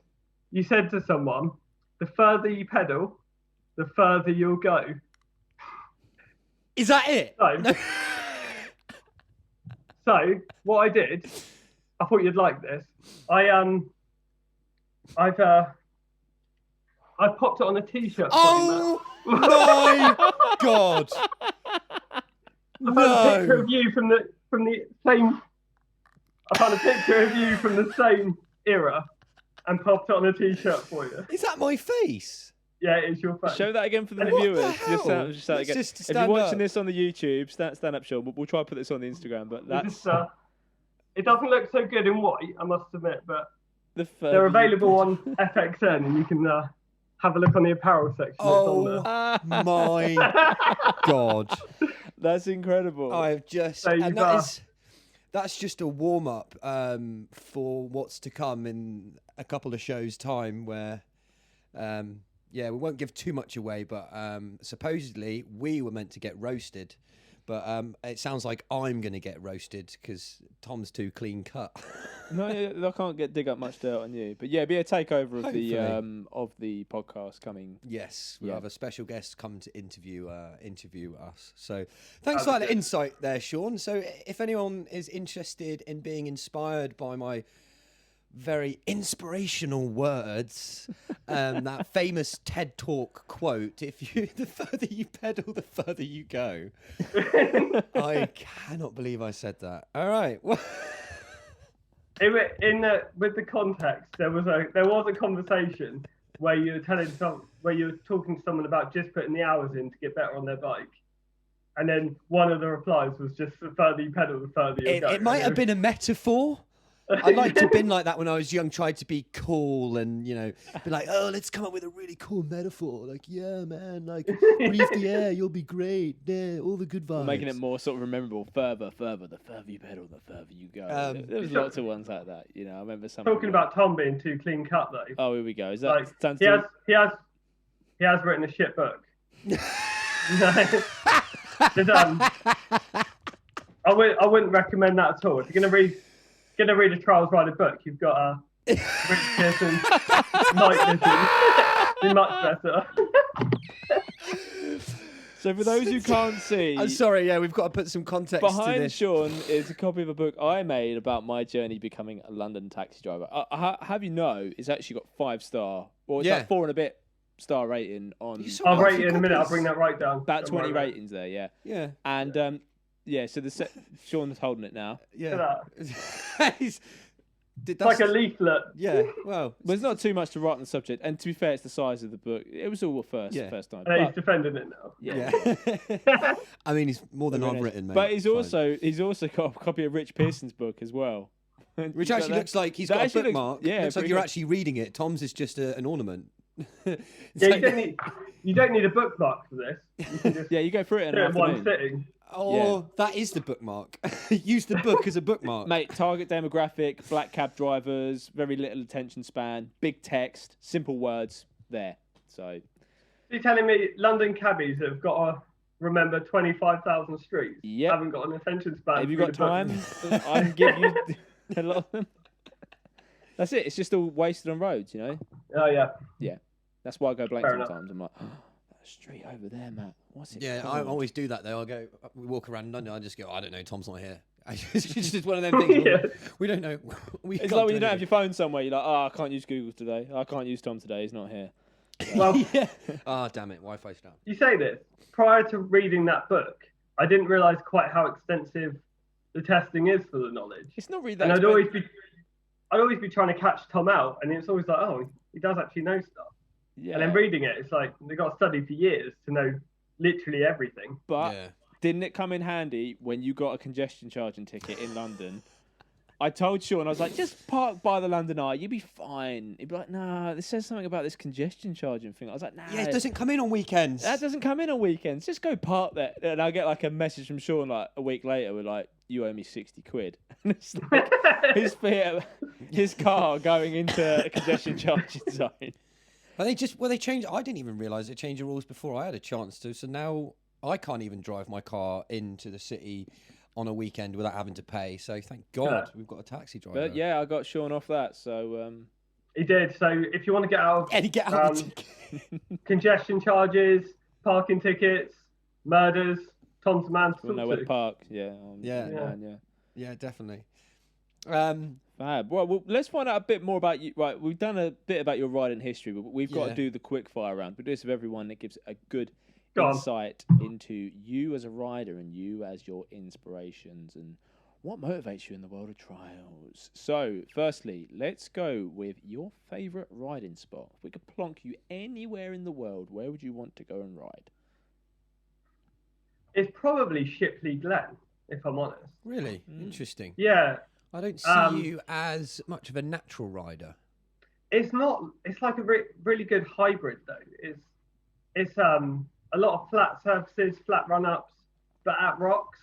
to someone, the further you pedal, the further you'll go. Is that it? So, so what I did, I thought you'd like this. I popped it on a t-shirt. Oh my god! I found a picture No. of you from the same. I found a picture of you from the same era, and popped it on a t-shirt for you. Is that my face? Yeah, it's your face. Show that again for the What the viewers. hell? Just that Let's again. just If stand you're watching up. this on the YouTube, stand up, Sean. We'll try to put this on the Instagram. But that's It doesn't look so good in white, I must admit, but the they're available on FXN, and you can have a look on the apparel section. It's on there. My god! That's incredible. I've just So and you've, that's just a warm up for what's to come in a couple of shows' time. Where we won't give too much away, but supposedly we were meant to get roasted. But it sounds like I'm going to get roasted because Tom's too clean cut. No, I can't dig up much dirt on you. But yeah, be a takeover of the podcast coming. Yes, we'll Yeah. have a special guest come to interview us. So thanks for that insight there, Sean. So if anyone is interested in being inspired by my very inspirational words, that famous TED Talk quote, the further you pedal, the further you go. I cannot believe I said that. All right. Well, with the context, there was a conversation where you were talking to someone about just putting the hours in to get better on their bike, and then one of the replies was just the further you pedal, the further you go. it might have been a metaphor. I liked to have been like that when I was young, tried to be cool and, be like, oh, let's come up with a really cool metaphor. Like, yeah, man, like, breathe the air, you'll be great. Yeah, all the good vibes. Making it more sort of memorable. Further. The further you pedal, the further you go. There was lots of ones like that. I remember some. Talking about Tom being too clean cut though. Oh, here we go. Is that Like, stands he to- has written a shit book. I wouldn't recommend that at all. If you're gonna read a Trials Rider book, you've got Rich Pearson, Mike Nissen. Be much better. So for those who can't see, I'm sorry, yeah, we've got to put some context to behind this. Sean is a copy of a book I made about my journey becoming a London taxi driver. Have you know, it's actually got 5-star, or it's like 4 and a bit star rating on. You saw I'll quite a rate few it in a minute. I'll copies. bring that right down. About Don't 20 worry. ratings there, yeah. Yeah. And so Sean's holding it now. Yeah. It's like a leaflet. Yeah, well. There's not too much to write on the subject, and to be fair, it's the size of the book. It was all first time. And he's But, defending it now. yeah. I mean, he's more than I've written, mate. But he's It's fine. also got a copy of Rich Pearson's book as well. Which actually looks like he's got a bookmark. Yeah, looks like pretty you're much. actually reading it. Tom's is just an ornament. It's Yeah, like- you don't need a bookmark for this. You can just Yeah, you go through it in do an it in one afternoon. sitting. Oh, that is the bookmark. Use the book as a bookmark. Mate, target demographic, black cab drivers, very little attention span, big text, simple words there. So You're telling me London cabbies that have got to remember 25,000 streets Yep. haven't got an attention span? have you to got read a book? time? I can give you a lot of them. That's it. It's just all wasted on roads, Oh yeah. That's why I go blank Fair enough. sometimes. I'm like, that street over there, Matt. What's it Yeah, I called? always do that though. We walk around London, I just go, I don't know, Tom's not here. It's just one of them things. Yeah. We don't know. We It's like when you don't have your phone somewhere, you're like, oh, I can't use Google today. I can't use Tom today. He's not here. Well, yeah. Ah, damn it, Wi-Fi's down. you say this. Prior to reading that book, I didn't realise quite how extensive the testing is for the knowledge. It's not really that. And I'd expensive. always be trying to catch Tom out, and it's always like, oh, he does actually know stuff. Yeah. And then reading it, it's like they've got to study for years to know literally everything. But Yeah. didn't it come in handy when you got a congestion charging ticket in London? I told Sean, I was like, just park by the London Eye, you'll be fine. He'd be like, nah, this says something about this congestion charging thing. I was like, nah. Yeah, it doesn't come in on weekends. That doesn't come in on weekends. Just go park there. And I'll get like a message from Sean like a week later with like, you owe me 60 quid. And it's like, his fee his car going into a congestion charging zone. They changed. I didn't even realise they changed the rules before I had a chance to. So now I can't even drive my car into the city on a weekend without having to pay. So thank God we've got a taxi driver. But yeah, I got Shaun off that. So he did. So if you want to get out of congestion charges, parking tickets, murders, tons of man. We'll know where to park. Yeah, definitely. Fab. Well, let's find out a bit more about you. Right, we've done a bit about your riding history, but we've got to do the quick fire round. We do this with everyone that gives a good insight into you as a rider and you as your inspirations and what motivates you in the world of trials. So, firstly, let's go with your favourite riding spot. If we could plonk you anywhere in the world, where would you want to go and ride? It's probably Shipley Glen, if I'm honest. Really? Interesting. Yeah. I don't see you as much of a natural rider. It's not. It's like a really good hybrid, though. It's a lot of flat surfaces, flat run-ups, but at rocks.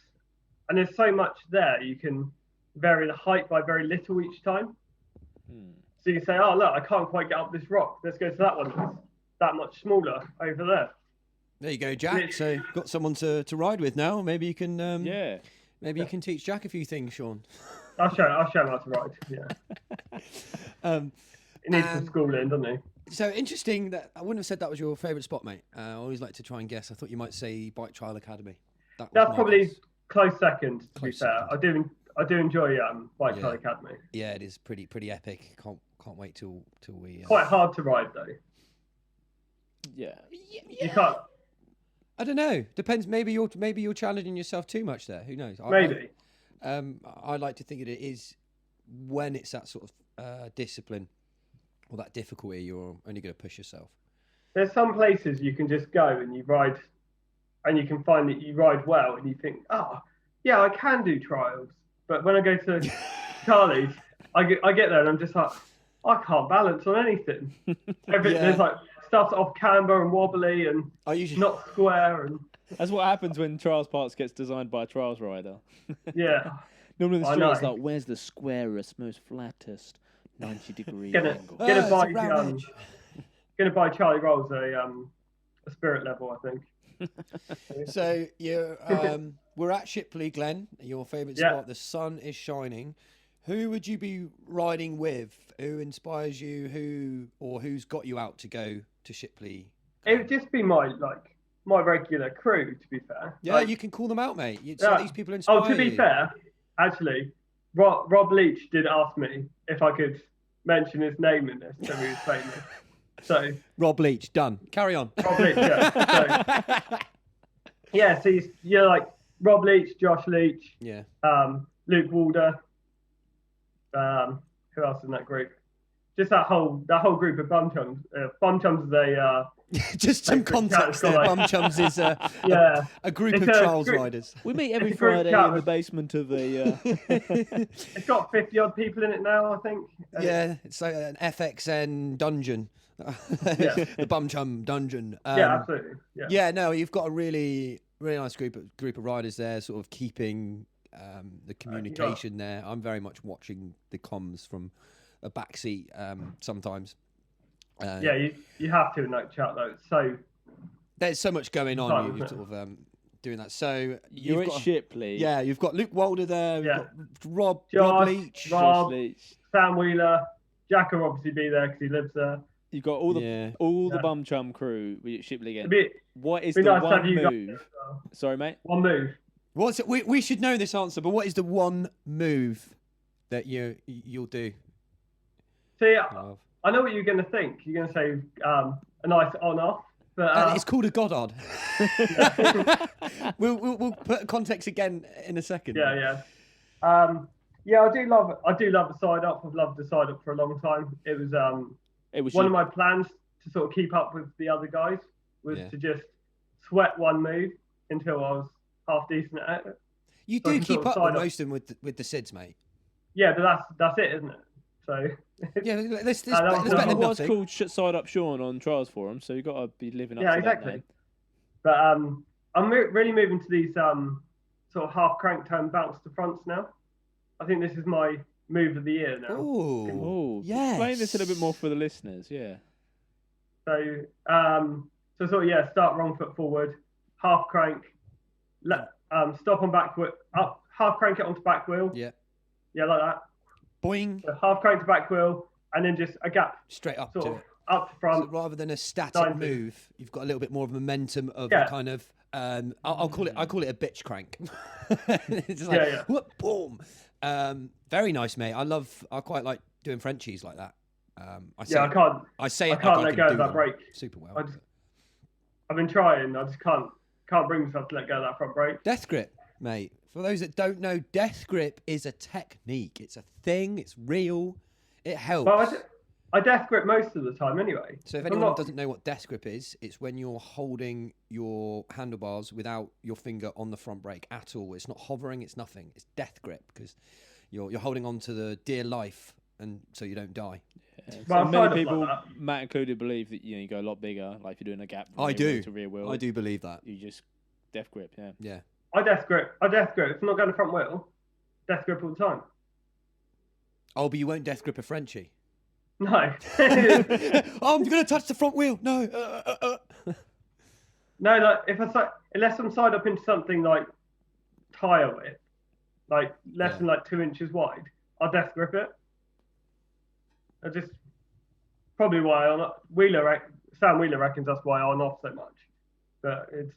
And there's so much there, you can vary the height by very little each time. So you say, oh, look, I can't quite get up this rock. Let's go to that one that's that much smaller over there. There you go, Jack. So got someone to ride with now. Maybe you can maybe you can teach Jack a few things, Shaun. I'll show him how to ride, yeah. He needs some schooling, doesn't he? So interesting that I wouldn't have said that was your favourite spot, mate. I always like to try and guess. I thought you might say Bike Trial Academy. That's probably close second, to be fair. I do enjoy Bike Trial Academy. Yeah, it is pretty epic. Can't wait till we. Quite hard to ride though. Yeah. You can't. I don't know. Depends. Maybe you're challenging yourself too much there. Who knows? Maybe. I like to think that it is when it's that sort of discipline or that difficulty, you're only going to push yourself. There's some places you can just go and you ride, and you can find that you ride well, and you think, yeah, I can do trials. But when I go to Charlie's, I get there and I'm just like, I can't balance on anything. There's like stuff's off camber and wobbly and not square. And that's what happens when Trials Parks gets designed by a trials rider. Yeah. Normally the street's like, where's the squarest, most flattest 90-degree angle? Gonna buy Charlie Rolls a spirit level, I think. So we're at Shipley Glen, your favourite spot. The sun is shining. Who would you be riding with? Who inspires you? Who's got you out to go to Shipley? It would just be my regular crew, to be fair. Yeah, you can call them out, mate. These people inspire you. To be fair, actually, Rob Leach did ask me if I could mention his name in this, so he was famous. So Rob Leach, done. Carry on. Rob Leach, yeah. So you're like Rob Leach, Josh Leach, Luke Walder. Who else in that group? Just that whole group of bum chums. Bum chums is a just some context there. Bum chums is a group of trials riders. We meet every Friday in the basement of a. It's got 50 odd people in it now, I think. Yeah, it's like an FXN dungeon. The bum chum dungeon. Absolutely. Yeah, no, you've got a really nice group of riders there, sort of keeping the communication there. I'm very much watching the comms from a backseat sometimes. You have to in that chat though. So there's so much going on. You're sort of doing that. So you're at Shipley. Yeah, you've got Luke Walder there. Yeah. Rob Leach, Sam Wheeler, Jack will obviously be there because he lives there. You've got all the bum chum crew at Shipley again. What is the nice one move? Sorry, mate. One move. What's it? We should know this answer, but what is the one move that you'll do? See, I know what you're going to think. You're going to say a nice on-off. But, it's called a Goddard. We'll put context again in a second. Yeah. I do love a side up. I've loved the side up for a long time. It was one of my plans to sort of keep up with the other guys was to just sweat one move until I was half decent at it. You do keep up with most of them with the SIDS, mate. Yeah, but that's it, isn't it? So yeah, let's better than it was nothing. called Side Up Shaun on Trials Forum, so you've got to be living up to that name. But I'm really moving to these sort of half crank turn bounce to fronts now. I think this is my move of the year now. Oh, yes. Explain this a little bit more for the listeners. Yeah. So, start wrong foot forward, half crank, stop on back wheel, up, half crank it onto back wheel. Yeah. Yeah, like that. Boing. So half crank to back wheel, and then just a gap. Straight up sort to of it. Up to front. So rather than a static 90. move, you've got a little bit more of momentum of a kind of. I call it a bitch crank. It's just like whoop, boom. Very nice, mate. I quite like doing Frenchies like that. I can't let go of that brake super well. I've been trying. I just can't bring myself to let go of that front brake. Death grip, mate. For those that don't know, death grip is a technique. It's a thing. It's real. It helps. Well, I death grip most of the time anyway. So if anyone doesn't know what death grip is, it's when you're holding your handlebars without your finger on the front brake at all. It's not hovering. It's nothing. It's death grip because you're holding on to the dear life, and so you don't die. Yeah. So many people, Matt included, believe that you go a lot bigger. Like if you're doing a gap, I do. To rear wheel, I do believe that. You just death grip, yeah. Yeah. I death grip. If I'm not going to front wheel, death grip all the time. Oh, but you won't death grip a Frenchie. No. Oh, I'm going to touch the front wheel. No. No, like unless I'm side up into something like tyre width, like less than like 2 inches wide, I'll death grip it. I just probably why Sam Wheeler reckons that's why I'm off so much. But it's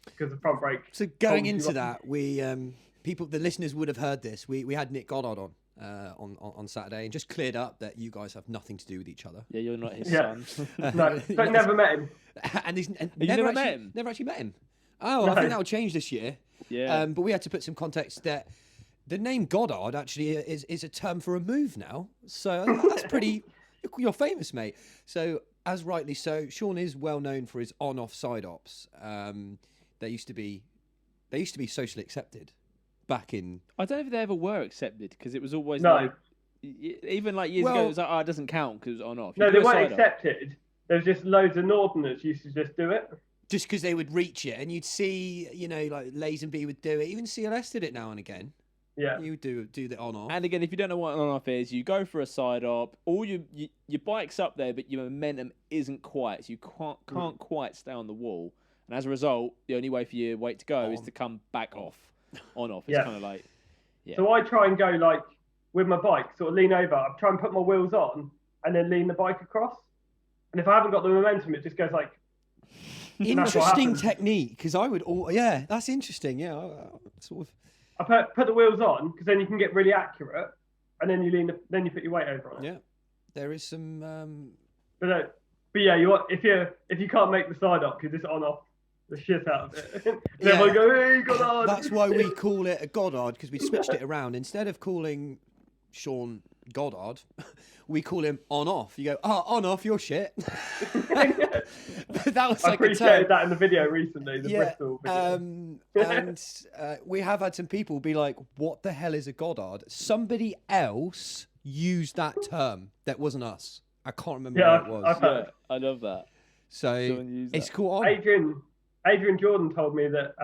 because the front brake. So going into that, we the listeners would have heard this. We had Nick Goddard on Saturday and just cleared up that you guys have nothing to do with each other. Yeah, you're not his son. No, but never met him. And never met him? Never actually met him. Oh, no. I think that will change this year. Yeah. But we had to put some context that the name Goddard actually is a term for a move now. So that's pretty. You're famous, mate. So as rightly so, Shaun is well known for his on-off side ops. They used to be socially accepted back in. I don't know if they ever were accepted because it was always even like years ago. It was like, it doesn't count because it's on-off. No, they weren't accepted. There was just loads of Northerners used to just do it. Just because they would reach it, and you'd see, like Lazenby would do it. Even CLS did it now and again. Yeah, you would do the on-off. And again, if you don't know what an on-off is, you go for a side-op. All your bike's up there, but your momentum isn't quite. So you can't quite stay on the wall. And as a result, the only way for your weight to go is to come back off. On-off. It's kind of like... Yeah. So I try and go like, with my bike, sort of lean over. I try and put my wheels on and then lean the bike across. And if I haven't got the momentum, it just goes like... Interesting technique, because I would... that's interesting. Yeah, sort of... I put the wheels on because then you can get really accurate, and then then you put your weight over on it. Yeah, there is some. But yeah, if you can't make the side up, you just on off the shit out of it. Then I go, hey, Goddard. That's why we call it a Goddard, because we switched it around. Instead of calling Shaun Goddard, we call him on off. You go, on off, you're shit. That was I like appreciated that in the video recently, the Bristol video. And we have had some people be like, what the hell is a Goddard? Somebody else used that term that wasn't us. I can't remember what it was. I love that. So it's cool. Adrian Jordan told me that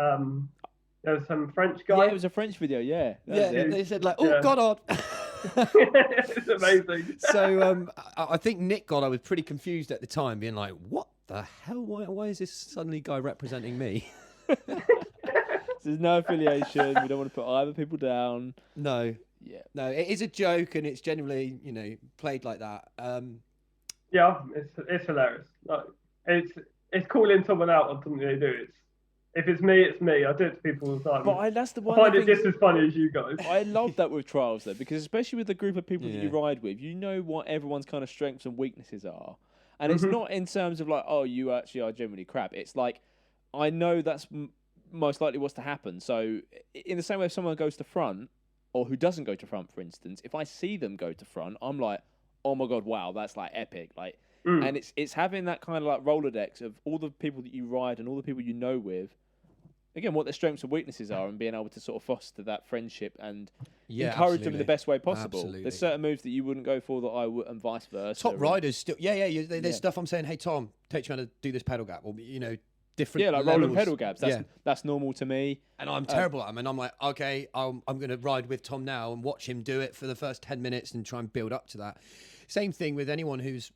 there was some French guy. Yeah, it was a French video, They said like, Goddard. It's amazing. So I think Nick Goddard was pretty confused at the time, being like, what the hell? Why is this suddenly guy representing me? There's no affiliation. We don't want to put either people down. No. Yeah. No, it is a joke, and it's generally, played like that. Yeah, it's hilarious. Like, it's calling someone out on something they do. If it's me, it's me. I do it to people all the time. But that's the one. I find it just as funny as you guys. I love that with trials, though, because especially with the group of people that you ride with, you know what everyone's kind of strengths and weaknesses are. And it's not in terms of like, oh, you actually are generally crap. It's like, I know that's most likely what's to happen. So in the same way, if someone goes to front, or who doesn't go to front, for instance, if I see them go to front, I'm like, oh my God, wow, that's like epic. Like, and it's having that kind of like Rolodex of all the people that you ride and all the people you know with. Again, what their strengths and weaknesses are, and being able to sort of foster that friendship and encourage them in the best way possible. Absolutely. There's certain moves that you wouldn't go for that I would, and vice versa. Top riders still, there's stuff I'm saying, hey Tom, teach me how to do this pedal gap, or different. Yeah, like levels. rolling pedal gabs. That's normal to me. And I'm terrible at them. And I'm like, okay, I'm going to ride with Tom now and watch him do it for the first 10 minutes and try and build up to that. Same thing with anyone who's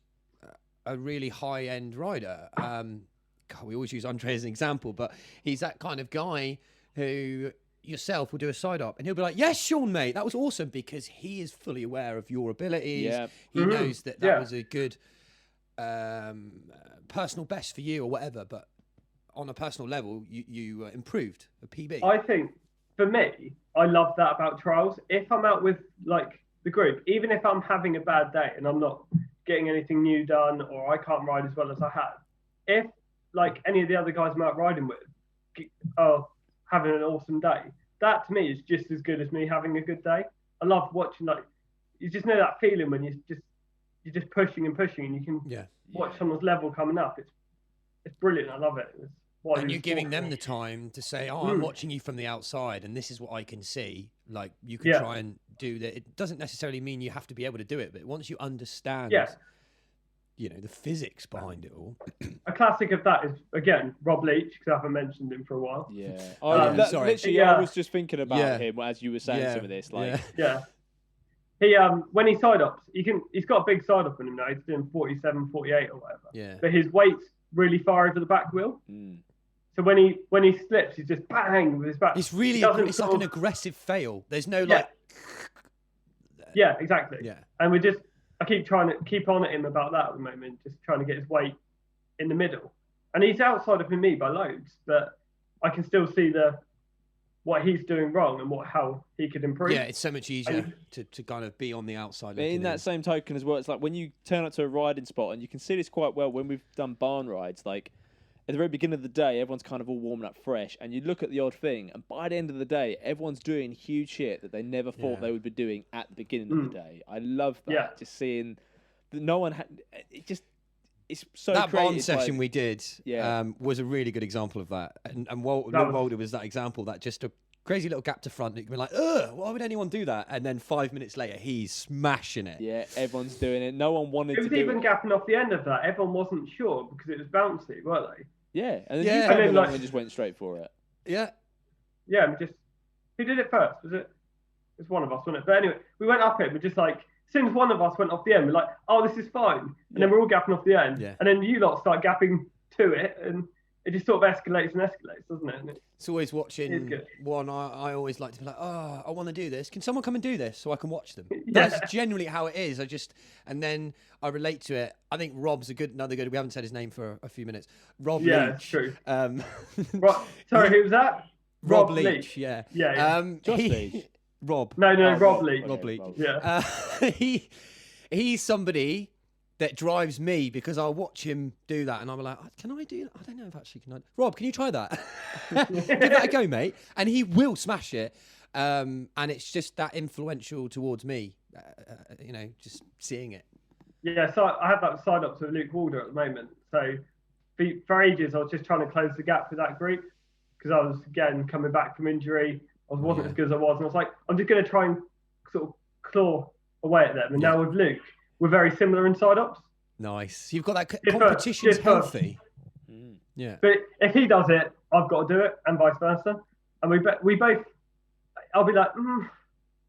a really high-end rider. God, we always use Andre as an example, but he's that kind of guy who yourself will do a side up and he'll be like, yes, Shaun, mate, that was awesome, because he is fully aware of your abilities. Yeah. He knows that was a good personal best for you or whatever, but on a personal level, you improved a PB. I think, for me, I love that about trials. If I'm out with, like, the group, even if I'm having a bad day and I'm not getting anything new done or I can't ride as well as I had, if, like, any of the other guys I'm out riding with are having an awesome day, that to me is just as good as me having a good day. I love watching, like, you just know that feeling when you're just pushing and pushing and you can watch someone's level coming up. It's brilliant. I love it. And you're giving them the time to say, oh, I'm watching you from the outside and this is what I can see. Like, you can try and do that. It doesn't necessarily mean you have to be able to do it, but once you understand the physics behind it all. A classic of that is, again, Rob Leach, because I haven't mentioned him for a while. Yeah. Sorry. Literally, I was just thinking about him as you were saying some of this. Like, He when he side ups, he's got a big side up on him now. He's doing 47, 48 or whatever. Yeah. But his weight's really far over the back wheel. So when he slips, he's just bang with his back. It's really it's like an aggressive fail. There's no like. Yeah, exactly. Yeah. And I keep trying to keep on at him about that at the moment, just trying to get his weight in the middle. And he's outside of me by loads, but I can still see what he's doing wrong and how he could improve. Yeah, it's so much easier to kind of be on the outside. In that same token as well, it's like when you turn up to a riding spot, and you can see this quite well when we've done barn rides, like at the very beginning of the day, everyone's kind of all warming up fresh, and you look at the odd thing, and by the end of the day, everyone's doing huge shit that they never thought they would be doing at the beginning of the day. I love that, just seeing that no one had, it's so that creative, barn session we did was a really good example of that. And Walder was that example, that just a crazy little gap to front. You can be like, ugh, why would anyone do that? And then 5 minutes later, he's smashing it. Yeah, everyone's doing it. No one wanted to do it. It was even gapping off the end of that. Everyone wasn't sure because it was bouncy, weren't they? Yeah, and then you came along and just went straight for it. Yeah. Yeah, who did it first? Was it? It was one of us, wasn't it? But anyway, we went up it. We're just like, as soon as one of us went off the end, we're like, oh, this is fine. And then we're all gapping off the end. Yeah. And then you lot start gapping to it, and it just sort of escalates and escalates, doesn't it? And it's always watching one. I always like to be like, oh, I want to do this. Can someone come and do this so I can watch them? That's generally how it is. And then I relate to it. I think Rob's another good. We haven't said his name for a few minutes. Rob Leach. Yeah, true. Sorry, who was that? Rob Leach. Yeah. Josh Leach. Rob. No, Rob Leach. Rob Leach. Yeah. He's somebody that drives me because I'll watch him do that and I'm like, can I do that? I don't know if actually can I. Rob, can you try that? Give that a go, mate. And he will smash it. And it's just that influential towards me, just seeing it. Yeah, so I have that side up to Luke Walder at the moment. So for ages, I was just trying to close the gap with that group because I was, again, coming back from injury. I wasn't as good as I was. And I was like, I'm just going to try and sort of claw away at them. And now with Luke, we're very similar in side-ups. Nice. You've got that competition's healthy. Yeah. But if he does it, I've got to do it, and vice versa. And we both, I'll be like,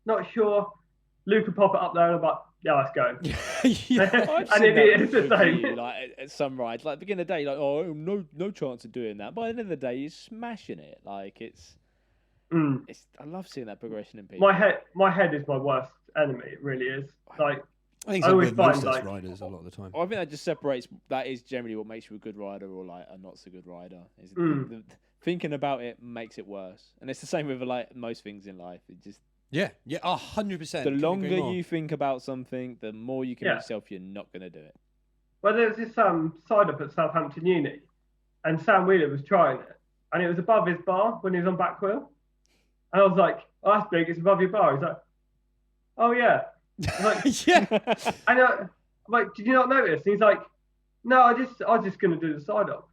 not sure. Luke will pop it up there, and I'm like, yeah, let's go. And it's the same. Like at some rides, like beginning of the day, like, oh, no chance of doing that. By the end of the day, you're smashing it. Like it's I love seeing that progression in people. My head is my worst enemy. It really is. Like I think it's with most of us riders a lot of the time. I think that just separates. That is generally what makes you a good rider or like a not so good rider. Thinking about it makes it worse, and it's the same with like most things in life. It just 100%. The longer you think about something, the more you convince yourself you're not going to do it. Well, there was this side up at Southampton Uni, and Sam Wheeler was trying it, and it was above his bar when he was on back wheel. And I was like, oh, that's big, it's above your bar. He's like, oh, yeah. I was like, yeah. And I'm like, did you not notice? And he's like, no, I was just going to do the side up.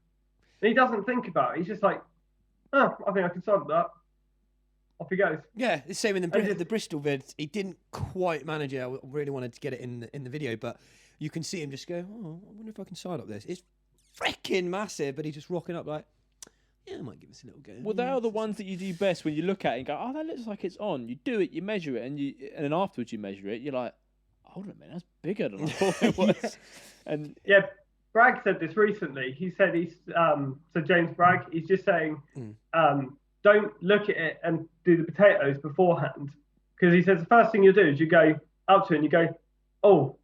And he doesn't think about it. He's just like, oh, I think I can side up that. Off he goes. Yeah, the same in the Bristol vid. He didn't quite manage it. I really wanted to get it in the video, but you can see him just go, oh, I wonder if I can side up this. It's freaking massive, but he's just rocking up like, yeah, I might give us a little go. Well, they are the ones that you do best when you look at it and go, oh, that looks like it's on. You do it, you measure it, and then afterwards you measure it. You're like, hold on a minute, that's bigger than I thought it was. And yeah, Bragg said this recently. He said so James Bragg, he's just saying, don't look at it and do the potatoes beforehand, because he says the first thing you do is you go up to it and you go, oh,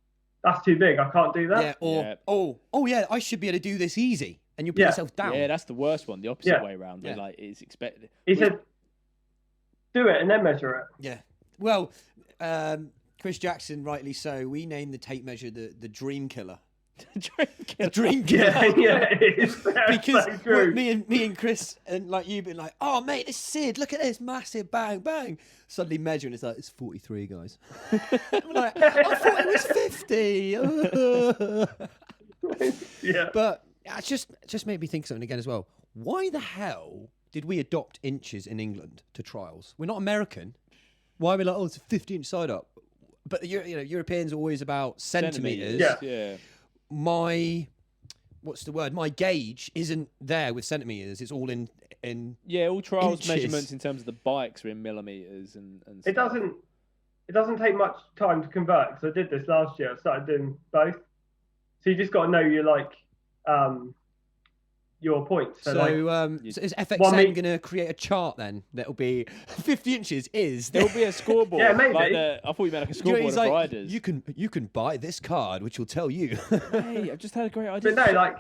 that's too big, I can't do that. Yeah, oh yeah, I should be able to do this easy. And you put yourself down. Yeah, that's the worst one. The opposite way around. Yeah. Like it's expected. He said, do it and then measure it. Yeah. Well, Chris Jackson, rightly so. We named the tape measure the Dream Killer. The Dream Killer. Yeah, it is. Because so true. me and Chris and like you been like, oh mate, this is Sid. Look at this massive bang bang. Suddenly measuring, it's like it's 43, guys. I'm like, I thought it was 50. Yeah. But it just made me think something again as well. Why the hell did we adopt inches in England to trials? We're not American. Why are we like, oh, it's a 50-inch side up? But Europeans are always about centimeters. Yeah. My gauge isn't there with centimeters. It's all in all trials inches. measurements in terms of the bikes are in millimeters and it doesn't take much time to convert, because I did this last year. I started doing both. So you just got to know your points. So is FXN going to create a chart then that'll be 50 inches is there'll be a scoreboard. Yeah, maybe. I thought you meant like a scoreboard of riders. You can buy this card which will tell you. Hey, I've just had a great idea. But no,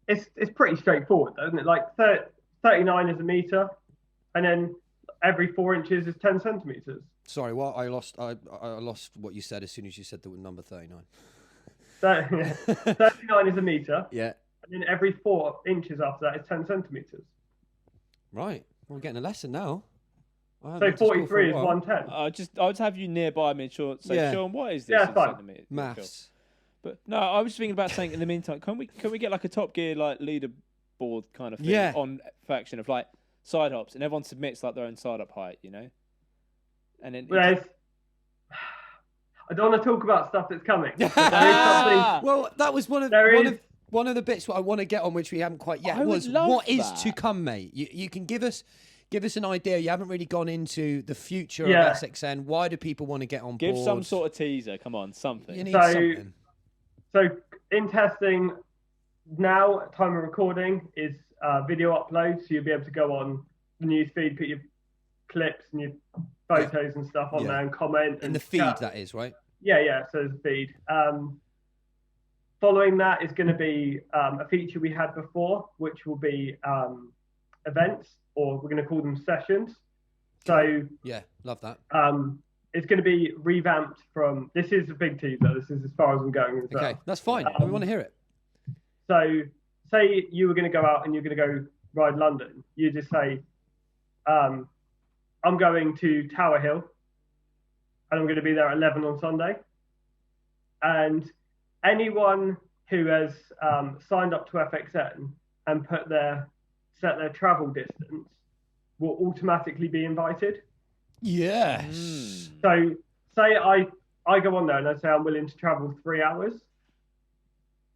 it's pretty straightforward, though, isn't it? Like 39 is a meter, and then every 4 inches is 10 centimeters. Sorry, what I lost what you said as soon as you said the number 39. 39 is a meter. Yeah. And then every 4 inches after that is 10 centimeters. Right. We're getting a lesson now. So 43 is 110. I'll just have you nearby me, Sean. So, Sean, what is this? Yeah, in fine. centimeters? Maths. But no, I was thinking about saying in the meantime, can we get like a Top Gear like leaderboard kind of thing on faction of like side hops, and everyone submits like their own side up height, you know? And then I don't want to talk about stuff that's coming. Well, that was one of the bits I want to get on, which we haven't quite yet. What is to come, mate? You can give us an idea. You haven't really gone into the future of SXN. Why do people want to get on board? Give some sort of teaser. Come on, something. You need something. So in testing now, time of recording is video upload. So you'll be able to go on the news feed, put your clips and your photos and stuff on there and comment. In the feed, that is, right? Yeah. So there's a feed. Following that is going to be a feature we had before, which will be events, or we're going to call them sessions. So yeah, love that. It's going to be revamped from. This is a big teaser. This is as far as I'm going. Okay, that's fine. We want to hear it. So, say you were going to go out and you're going to go ride London. You just say, I'm going to Tower Hill, and I'm going to be there at 11 on Sunday. And anyone who has signed up to FXN and set their travel distance will automatically be invited. Yes. So say I go on there and I say I'm willing to travel 3 hours,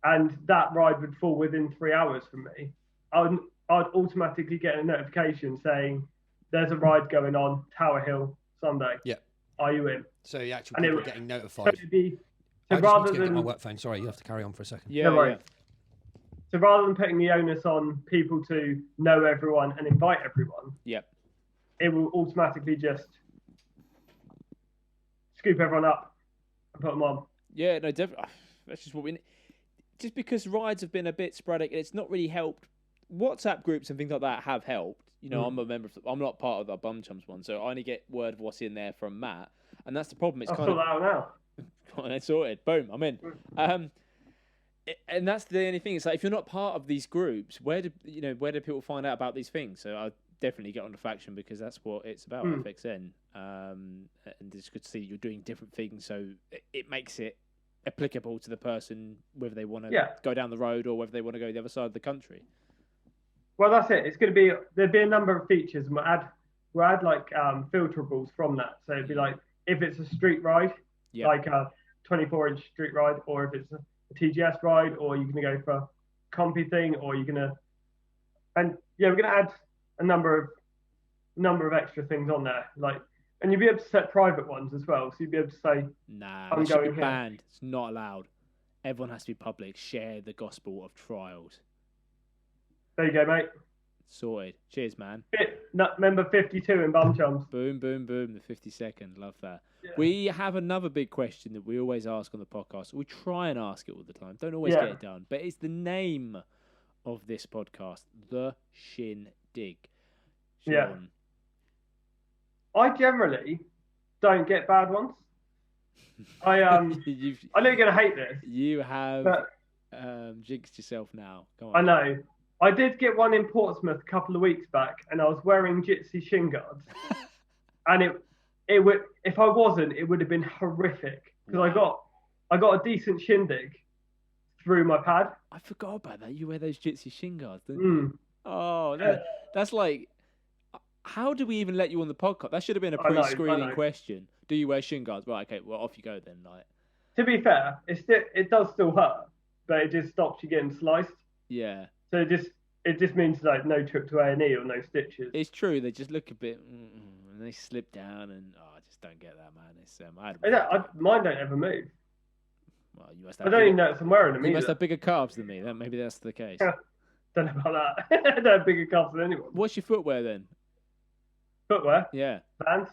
and that ride would fall within 3 hours from me. I'd automatically get a notification saying there's a ride going on Tower Hill Sunday. Yeah. Are you in? So the actual people are getting notified. So rather than my work phone. Sorry, you have to carry on for a second. Yeah. So rather than putting the onus on people to know everyone and invite everyone, it will automatically just scoop everyone up and put them on. Yeah, no, definitely. That's just what we need. Just because rides have been a bit sporadic and it's not really helped. WhatsApp groups and things like that have helped. You know, I'm a member I'm not part of the Bum Chums one, so I only get word of what's in there from Matt, and that's the problem. It's I'll sort that out now. It's sorted. Boom, I'm in. And that's the only thing. It's like if you're not part of these groups, where do people find out about these things? So I definitely get on the faction because that's what it's about. FXN, and it's good to see you're doing different things, so it makes it applicable to the person whether they want to go down the road or whether they want to go the other side of the country. Well, that's it. It's going to be there'll be a number of features, and we'll add like filterables from that. So it'd be like if it's a street ride, like a 24-inch street ride, or if it's a TGS ride, or you're going to go for a compy thing, or you're going to, and yeah, we're gonna add a number of extra things on there, like, and you'll be able to set private ones as well. So you'll be able to say, Nah, I'm that should be going here. banned. It's not allowed. Everyone has to be public. Share the gospel of trials. There you go, mate. Sorted. Cheers, man. Member 52 in Bum Chums. Boom, boom, boom. The 52nd. Love that. Yeah. We have another big question that we always ask on the podcast. We try and ask it all the time. Don't always get it done. But it's the name of this podcast, The Shindig. Shaun. Yeah. I generally don't get bad ones. I know you're gonna hate this. You have jinxed yourself now. Come on. I know. I did get one in Portsmouth a couple of weeks back, and I was wearing Jitsi shin guards, and it would, if I wasn't, it would have been horrific because I got a decent shindig through my pad. I forgot about that. You wear those Jitsi shin guards, don't Mm. you? Oh, that's like. How do we even let you on the podcast? That should have been a I know. pre-screening question. Do you wear shin guards? Right, okay, well, off you go then. Like, To be fair, it does still hurt, but it just stops you getting sliced. yeah, So it just means like no trip to A&E or no stitches. it's true. They just look a bit, and they slip down, and I just don't get that, man. It's Mine don't ever move. well, you must I have. don't even notice I'm wearing them You either. must have bigger calves than me. Maybe that's the case. Don't know about that. I don't have bigger calves than anyone. What's your footwear then? Footwear, Yeah. Vans.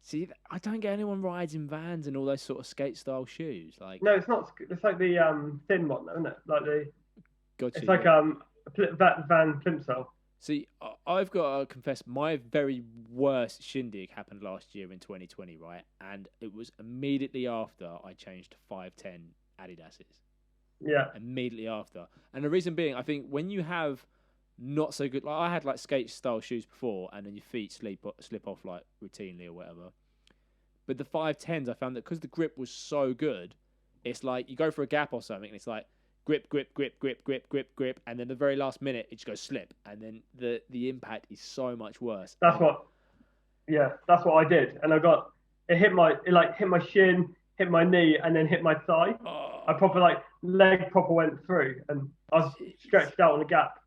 See, I don't get anyone rides in Vans and all those sort of skate style shoes. Like, No, it's not. It's like the thin one, though, isn't it? Like gotcha, it's like yeah. Van Plimsoll. See, I've got to confess, my very worst shindig happened last year in 2020, right? And it was immediately after I changed to 5'10 Adidas's. Yeah. Immediately after. And the reason being, I think when you have not so good, like I had like skate style shoes before, and then your feet slip off like routinely or whatever. But the 5'10s, I found that because the grip was so good, it's like you go for a gap or something, and it's like grip, grip, grip, grip, grip, grip, grip, and then the very last minute it just goes slip, and then the impact is so much worse. That's what I did, and it hit my shin, hit my knee, and then hit my thigh. Oh, I proper leg went through, and I was stretched out on the gap.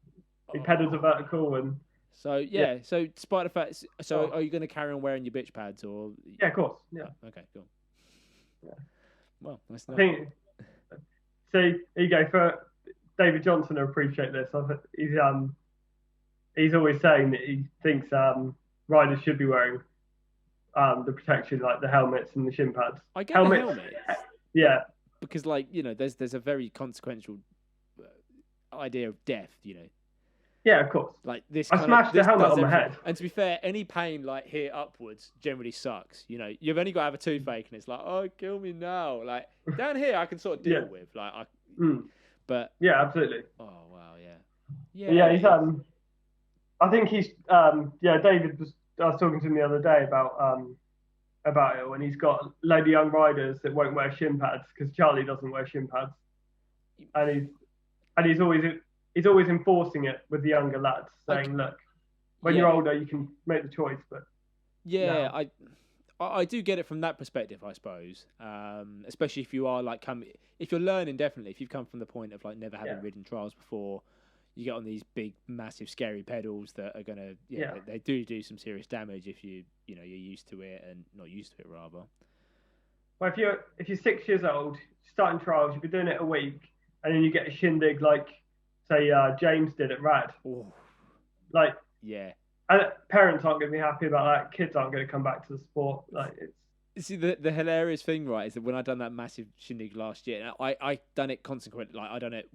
The pedals are vertical, and so yeah. So despite the fact, are you going to carry on wearing your bitch pads or? yeah, of course, yeah. Oh, okay, cool. Yeah. Well, that's I not. think. See, here you go. For David Johnson, I appreciate this. He's always saying that he thinks riders should be wearing the protection, like the helmets and the shin pads. I get the helmets. Yeah. Because there's a very consequential idea of death, Yeah, of course. Like this. I smashed the helmet on my head. And to be fair, any pain like here upwards generally sucks. You've only got to have a toothache, and it's like, oh, kill me now. Like down here, I can sort of deal with. Like, but yeah, absolutely. Oh wow, yeah. Yeah, he's I think he's David was. I was talking to him the other day about it, when he's got a load of young riders that won't wear shin pads because Charlie doesn't wear shin pads, and he's always enforcing it with the younger lads, saying, look, when you're older, you can make the choice. But yeah, no. I do get it from that perspective, I suppose. Especially if you are if you're learning, definitely. If you've come from the point of never having ridden trials before, you get on these big, massive, scary pedals that are gonna, they do some serious damage if you're used to it and not used to it rather. Well, if you're 6 years old, starting trials, you've been doing it a week, and then you get a shindig like, say, James did at Rad. Ooh. Yeah. And parents aren't going to be happy about that. Kids aren't going to come back to the sport. See, the hilarious thing, right, is that when I done that massive shindig last year, I done it consequently. I done it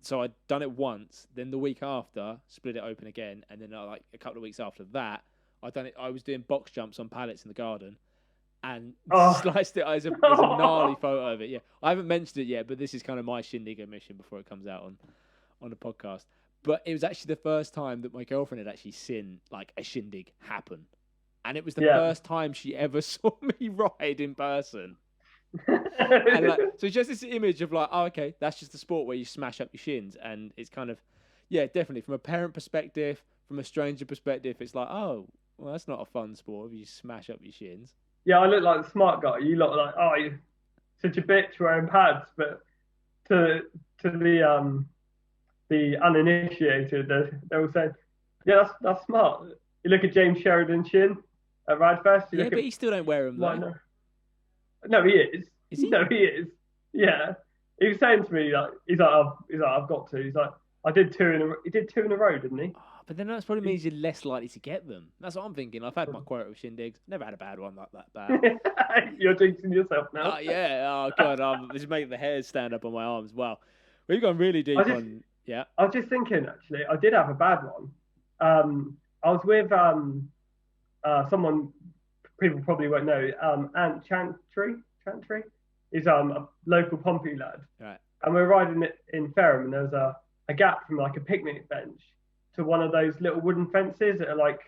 so I'd done it once, then the week after, split it open again, and then a couple of weeks after that, I was doing box jumps on pallets in the garden, and sliced it as a gnarly photo of it. Yeah, I haven't mentioned it yet, but this is kind of my shindig omission before it comes out on the podcast. But it was actually the first time that my girlfriend had actually seen a shindig happen, and it was the first time she ever saw me ride in person. And so it's just this image of okay, that's just the sport where you smash up your shins, and it's kind of definitely from a parent perspective, from a stranger perspective, it's well, that's not a fun sport if you smash up your shins. Yeah, I look like the smart guy. You look like, you're such a bitch wearing pads, but to the uninitiated, they're all saying, Yeah, that's smart. You look at James Sheridan Shin at Radfest. Yeah, but he still don't wear them, though. No, he is. Is he? No, he is. Yeah. He was saying to me, like, I've got to. He's like, he did two in a row, didn't he? Oh, but then that probably means you're less likely to get them. That's what I'm thinking. I've had my quota of Shindigs. Never had a bad one like that bad. You're jinxing yourself now. Yeah. Oh, God. I'm just making the hairs stand up on my arms. Wow. We've gone really deep on... Yeah. I was just thinking, actually, I did have a bad one. I was with someone people probably won't know, Ant Chantry. He's a local Pompey lad. Right. And we were riding it in Ferrum, and there was a gap from like a picnic bench to one of those little wooden fences that are like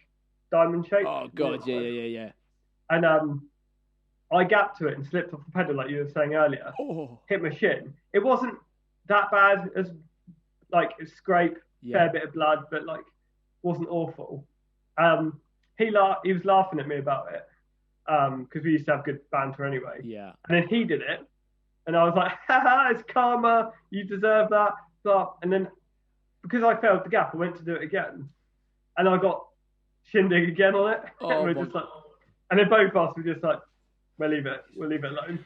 diamond shaped. Oh, God. Yeah. And I gapped to it and slipped off the pedal like you were saying earlier. Oh. Hit my shin. It wasn't that bad as like a scrape, fair bit of blood, but like wasn't awful. He was laughing at me about it because we used to have good banter anyway. Yeah. And then he did it, and I was like, "Haha, it's karma. You deserve that." And then because I failed the gap, I went to do it again, and I got Shindig again on it. Oh, and we're just like, and then both of us were just like, "We'll leave it alone."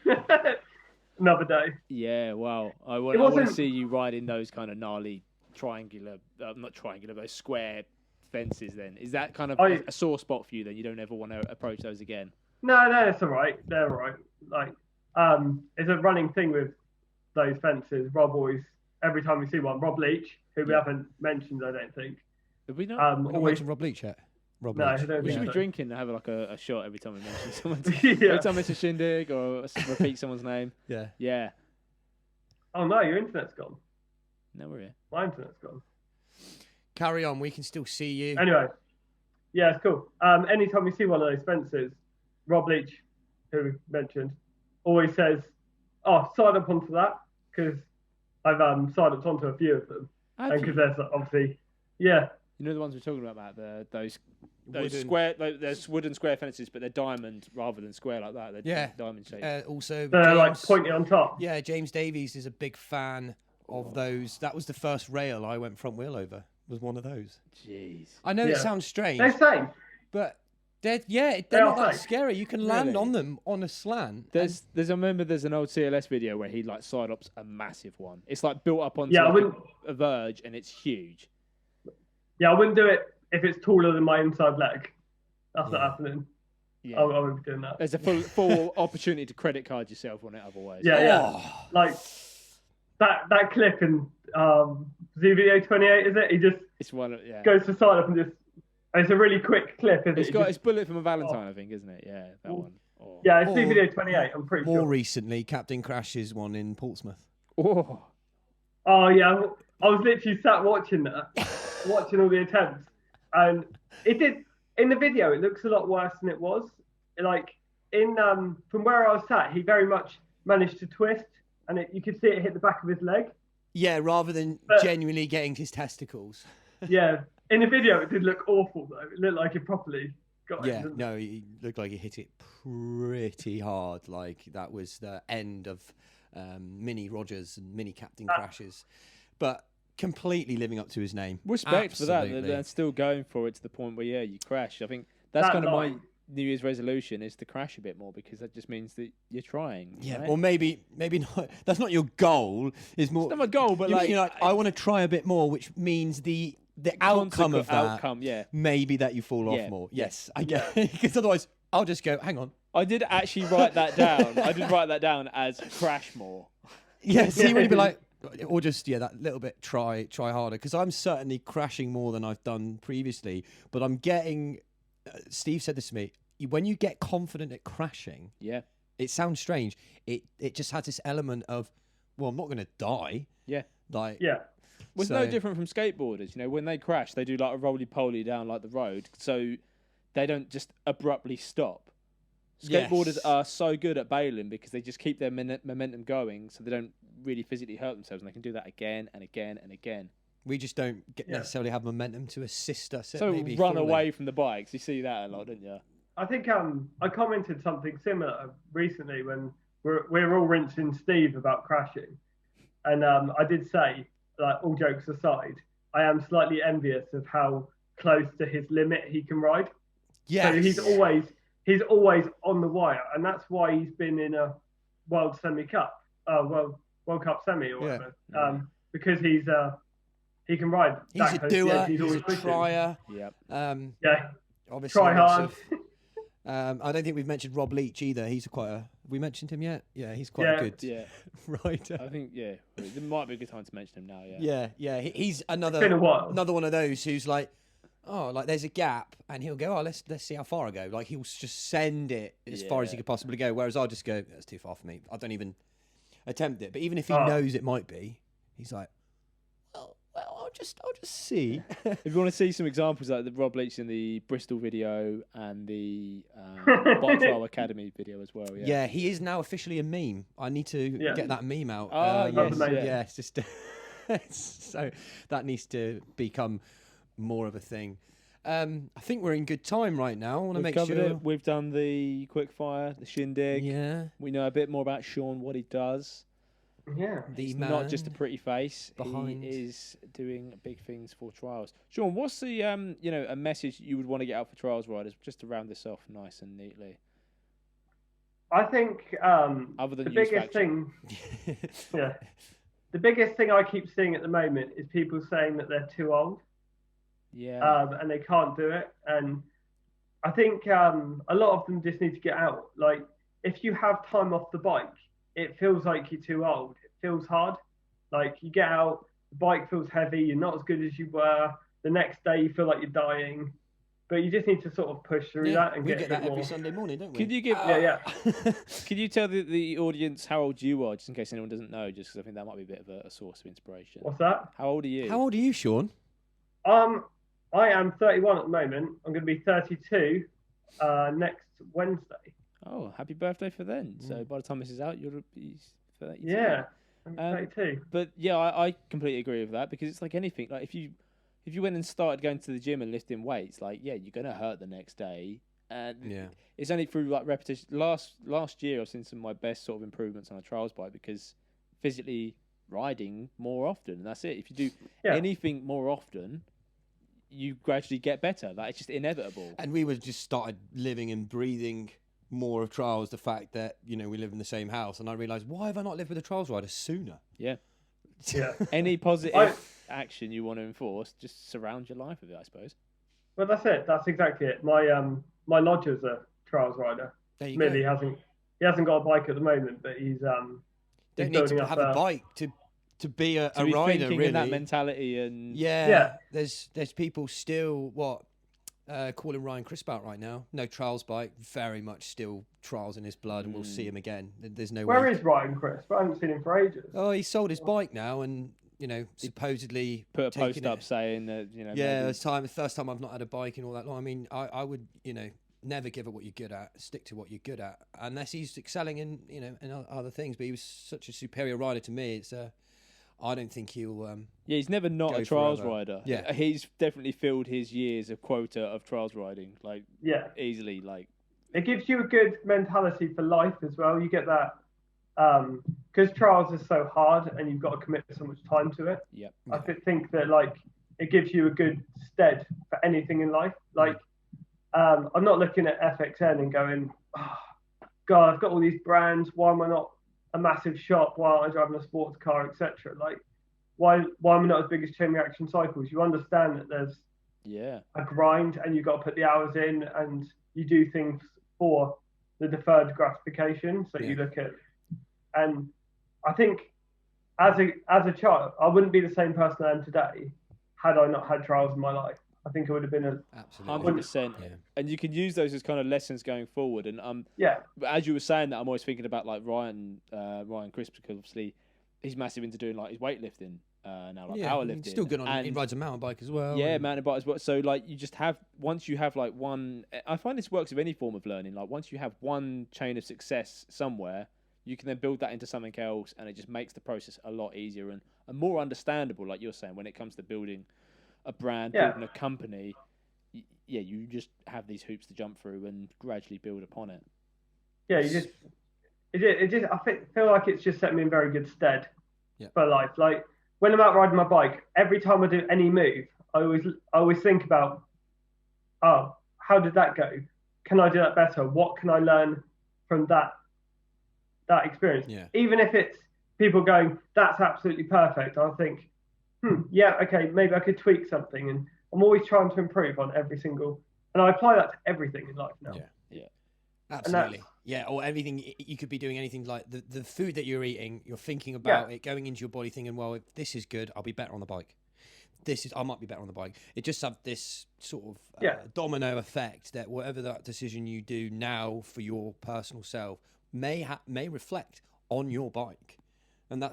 Another day. Yeah, wow. I want to see you riding those kind of gnarly those square fences then. Is that kind of a sore spot for you then? You don't ever want to approach those again? No, it's all right. They're all right. Like, it's a running thing with those fences. Rob always, every time we see one, Rob Leach, who we haven't mentioned, I don't think. Have we not? We've not mentioned Rob Leach yet. We should be drinking and have like a shot every time we mention someone. Yeah. Every time it's a Shindig or repeat someone's name. Yeah. Oh no, your internet's gone. No, we're here. My internet's gone. Carry on, we can still see you. Anyway, yeah, it's cool. Anytime we see one of those fences, Rob Leach, who we mentioned, always says, "Oh, sign up onto that," because I've signed up onto a few of them, and because there's obviously, yeah. You know the ones we're talking about those square, there's wooden square fences, but they're diamond rather than square like that. They're diamond shaped. Also, they're like pointy on top. Yeah, James Davies is a big fan of those. That was the first rail I went front wheel over. Was one of those. Jeez. I know it sounds strange. They're safe. But they're not that scary. You can land on them on a slant. I remember there's an old CLS video where he like side ups a massive one. It's like built up onto a verge and it's huge. Yeah, I wouldn't do it if it's taller than my inside leg. That's not happening. Yeah. I wouldn't be doing that. There's a full opportunity to credit card yourself on it otherwise. Yeah. Like that clip in ZVO 28, is it? He just goes to side up and just. It's a really quick clip, isn't it? It's Bullet from a Valentine, I think, isn't it? Yeah, that one. Oh. Yeah, it's ZVO 28. I'm pretty sure. More recently, Captain Crash's one in Portsmouth. Oh yeah, I was literally sat watching that, watching all the attempts, and it did. In the video, it looks a lot worse than it was. Like from where I was sat, he very much managed to twist, and you could see it hit the back of his leg. Yeah, rather than genuinely getting his testicles. Yeah, in the video, it did look awful though. It looked like it properly got it. Yeah, no, he looked like he hit it pretty hard. Like that was the end of mini Rogers and mini Captain Crashes, but completely living up to his name. Respect for that. They're still going for it to the point where you crash. I think that's kind of my New Year's resolution is to crash a bit more because that just means that you're trying. Yeah, right? or maybe not. That's not your goal. It's more. It's not my goal, but I want to try a bit more, which means the outcome of that. Maybe that you fall off more. Yes, I get it. Because otherwise, I'll just go. Hang on. I did actually write that down. I did write that down as crash more. Yeah, see, when you'd be like, or just that little bit try harder. Because I'm certainly crashing more than I've done previously, but I'm getting. Steve said this to me. When you get confident at crashing, it sounds strange. It just has this element of, well, I'm not going to die. Yeah. Like. Yeah. Well, it's no different from skateboarders. When they crash, they do like a roly-poly down like the road, so they don't just abruptly stop. Skateboarders are so good at bailing because they just keep their momentum going, so they don't really physically hurt themselves, and they can do that again and again and again. We just don't necessarily have momentum to assist us. So maybe run away from the bikes. You see that a lot, don't you? I think I commented something similar recently when we're all rinsing Steve about crashing, and I did say, like all jokes aside, I am slightly envious of how close to his limit he can ride. Yes. So he's always on the wire, and that's why he's been in a World Cup semi or whatever. Because he can ride. He's a doer. He's a trier. Obviously, try hard. I don't think we've mentioned Rob Leach either. He's quite a. Have we mentioned him yet? Yeah, he's quite a good rider. I think it might be a good time to mention him now. Yeah. He's another one of those who's like, there's a gap, and he'll go, let's see how far I go. Like, he'll just send it as far as he could possibly go. Whereas I'll just go, that's too far for me. I don't even attempt it. But even if he knows it might be, he's like, well, I'll just see. If you want to see some examples like the Rob Leach in the Bristol video and the Bike Trial Academy video as well. Yeah, he is now officially a meme. I need to get that meme out. Yes. It's just so that needs to become more of a thing. I think we're in good time right now. I want to make sure we've done the quickfire, the Shindig. Yeah, we know a bit more about Shaun, what he does. Yeah, he's man not just a pretty face. Behind. He is doing big things for trials. Shaun, what's the a message you would want to get out for trials riders, just to round this off nice and neatly? I think other than the biggest thing, the biggest thing I keep seeing at the moment is people saying that they're too old. Yeah. And they can't do it. And I think a lot of them just need to get out. Like, if you have time off the bike, it feels like you're too old. It feels hard. Like, you get out, the bike feels heavy, you're not as good as you were. The next day, you feel like you're dying. But you just need to sort of push through that and get that more. every Sunday morning, don't we? Could you give? Could you tell the audience how old you are, just in case anyone doesn't know? Just because I think that might be a bit of a source of inspiration. What's that? How old are you? How old are you, Shaun? I am 31 at the moment. I'm going to be 32 next Wednesday. Oh, happy birthday for then. So by the time this is out, you'll be 32. Yeah, I'm 32. But yeah, I completely agree with that, because it's like anything. Like, if you went and started going to the gym and lifting weights, like, you're going to hurt the next day. And it's only through like repetition. Last year, I've seen some of my best sort of improvements on a trials bike, because physically riding more often, and that's it. If you do anything more often, you gradually get better. Like, it's just inevitable. And we just started living and breathing more of trials. The fact that we live in the same house, and I realised, why have I not lived with a trials rider sooner? Yeah. Yeah. Any positive action you want to enforce, just surround your life with it, I suppose. Well, that's it. That's exactly it. My lodger's a trials rider. There you Really go. He hasn't got a bike at the moment, but he's don't need to have a bike to be a rider, really. In that mentality, and there's people still calling Ryan Crisp out right now. No trials bike, very much still trials in his blood, and we'll see him again. There's no way. Where is Ryan Crisp? I haven't seen him for ages. Oh, he sold his bike now, and supposedly put a post up saying that it's the first time I've not had a bike in all that long. I mean, I would never give up what you're good at. Stick to what you're good at, unless he's excelling in in other things. But he was such a superior rider to me. It's I don't think he'll. He's never not a trials rider. Yeah, he's definitely filled his years of quota of trials riding. Like, easily. Like, it gives you a good mentality for life as well. You get that because trials is so hard, and you've got to commit so much time to it. I think that it gives you a good stead for anything in life. Like, I'm not looking at FXN and going, oh, God, I've got all these brands. Why am I not a massive shop? Why aren't I driving a sports car, etc.? Like, why am I not as big as Chain Reaction Cycles? You understand that there's a grind, and you've got to put the hours in, and you do things for the deferred gratification. So you look at, and I think as a child, I wouldn't be the same person I am today had I not had trials in my life. I think it would have been absolutely 100%. And you can use those as kind of lessons going forward. And as you were saying that, I'm always thinking about like Ryan Crisp, because obviously he's massive into doing like his weightlifting now, like powerlifting. He's still good on. He rides a mountain bike as well. Yeah, mountain bike as well. So like, you just have, once you have like one, I find this works with any form of learning. Like, once you have one chain of success somewhere, you can then build that into something else, and it just makes the process a lot easier and more understandable. Like you're saying, when it comes to building a brand, building a company, you just have these hoops to jump through and gradually build upon it. Yeah, I feel like it's just set me in very good stead for life. Like, when I'm out riding my bike, every time I do any move, I always think about, oh, how did that go? Can I do that better? What can I learn from that experience? Yeah. Even if it's people going, that's absolutely perfect, I'll think, yeah, okay, maybe I could tweak something. And I'm always trying to improve on every single, and I apply that to everything in life now. Yeah. Absolutely. Yeah, or everything. You could be doing anything like the food that you're eating, you're thinking about it, going into your body thinking, well, if this is good, I'll be better on the bike. I might be better on the bike. It just have this sort of domino effect that whatever that decision you do now for your personal self may reflect on your bike. And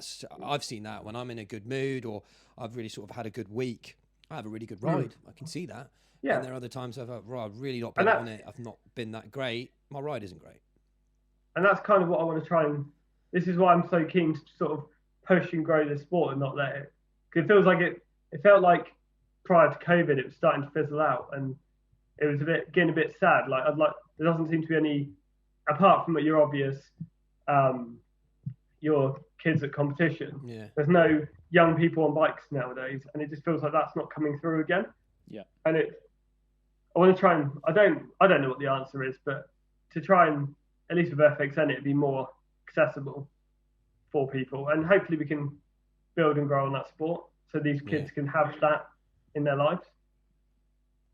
I've seen that when I'm in a good mood or I've really sort of had a good week, I have a really good ride. I can see that. Yeah. And there are other times I've really not been on it. I've not been that great. My ride isn't great. And that's kind of what I want to try and. This is why I'm so keen to sort of push and grow this sport and not let it. Because it feels like it felt like prior to COVID it was starting to fizzle out and it was getting a bit sad. Like there doesn't seem to be any, apart from your obvious, your kids at competition. Yeah. There's no young people on bikes nowadays, and it just feels like that's not coming through again. Yeah. And I want to try and I don't know what the answer is, but to try and at least with FXN it'd be more accessible for people, and hopefully we can build and grow on that sport so these kids can have that in their lives.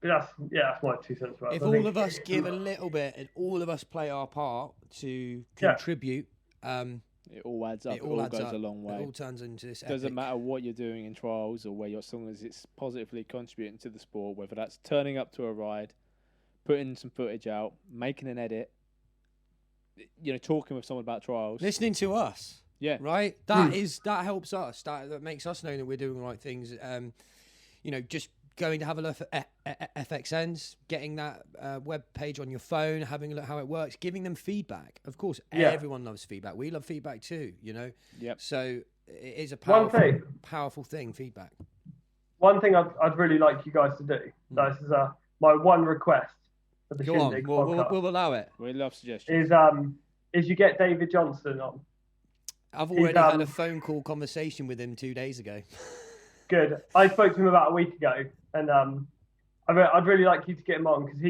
But that's my 2 cents about it. If all of us give a little bit and all of us play our part to contribute, it all adds up. It all goes a long way. It all turns into this. Doesn't matter what you're doing in trials or where you're, as long as it's positively contributing to the sport, whether that's turning up to a ride, putting some footage out, making an edit, talking with someone about trials, listening to us. Yeah. Right? That helps us. That makes us know that we're doing the right things. Just going to have a look at FXNs, getting that web page on your phone, having a look how it works, giving them feedback. Of course, everyone loves feedback. We love feedback too, Yep. So it is a powerful thing, feedback. One thing I'd really like you guys to do, this is my one request for the Shindig podcast. We'll allow it. We love suggestions. Is you get David Johnson on. I've already had a phone call conversation with him 2 days ago. Good. I spoke to him about a week ago, and I'd really like you to get him on because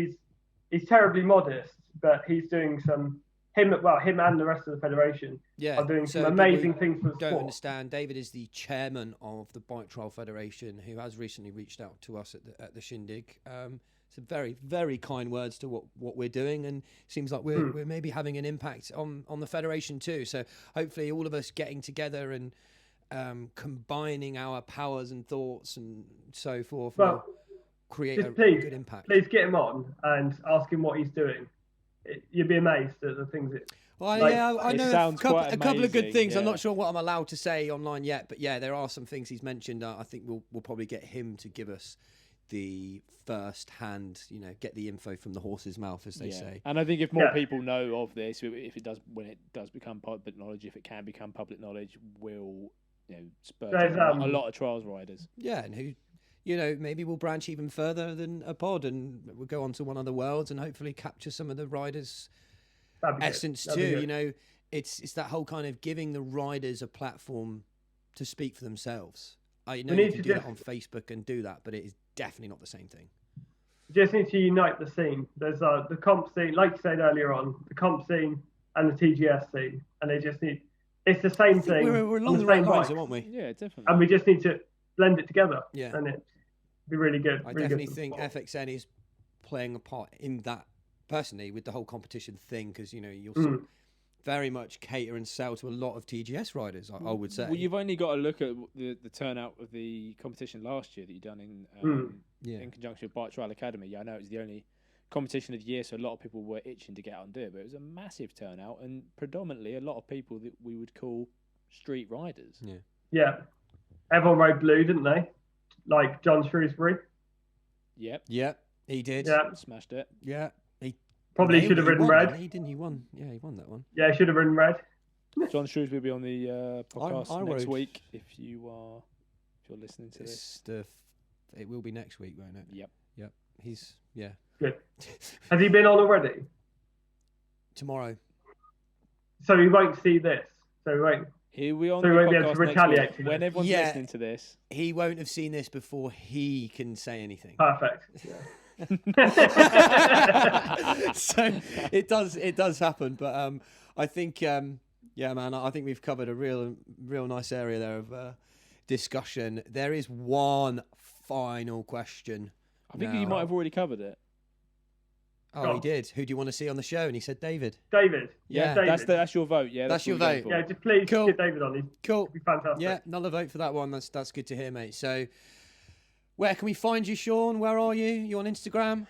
he's terribly modest, but he's doing him and the rest of the federation are doing some amazing things for the sport. Don't understand. David is the chairman of the Bike Trial Federation, who has recently reached out to us at the Shindig. Some very, very kind words to what we're doing, and seems like we're maybe having an impact on the federation too. So hopefully, all of us getting together and combining our powers and thoughts and so forth will create a good impact. Please get him on and ask him what he's doing. You'd be amazed at the things I know a couple of good things. Yeah. I'm not sure what I'm allowed to say online yet, but there are some things he's mentioned. I think we'll probably get him to give us the first hand, get the info from the horse's mouth, as they say. And I think if more people know of this, when it does become public knowledge, if it can become public knowledge, will spur a lot of trials riders. Yeah, and who, maybe we'll branch even further than a pod, and we'll go on to one of the worlds and hopefully capture some of the riders' essence too. It's that whole kind of giving the riders a platform to speak for themselves. I know you can do that on Facebook and do that, but it is definitely not the same thing. You just need to unite the scene. There's the comp scene, like you said earlier on, the comp scene and the TGS scene, and they just need. It's the same thing. We're along the right lines, aren't we? Yeah, definitely. And we just need to blend it together. Yeah, and it'd be really good. I definitely think FXN is playing a part in that personally with the whole competition thing, because you'll sort of very much cater and sell to a lot of TGS riders, I would say. Well, you've only got to look at the turnout of the competition last year that you've done in conjunction with Bike Trial Academy. I know it was the only competition of the year, so a lot of people were itching to get out and do it, but it was a massive turnout, and predominantly a lot of people that we would call street riders. Yeah. Everyone rode blue, didn't they? Like John Shrewsbury. Yep. Yeah, he did. Yeah. Smashed it. Yeah. He probably should have ridden red. He won. Yeah, he won that one. Yeah, he should have ridden red. John Shrewsbury will be on the podcast next week if you're listening to this. It will be next week, won't it? Yep. He's good. Has he been on already? Tomorrow. So he won't see this. So he won't. Here we on So the we won't be able podcast to next retaliate week. to When you. everyone's Yeah. listening to this. He won't have seen this before he can say anything. Perfect. So it does happen, but I think yeah, man, I think we've covered a real nice area there of discussion. There is one final question. I think now. you might have already covered it. Oh, he did. Who do you want to see on the show? And he said David. David. Yeah, David. That's your vote. Yeah, That's your what we're going vote. for. Yeah, just please Cool. get David on. He'd Cool. be fantastic. Yeah, another vote for that one. That's good to hear, mate. So, where can we find you, Shaun? Where are you? You on Instagram?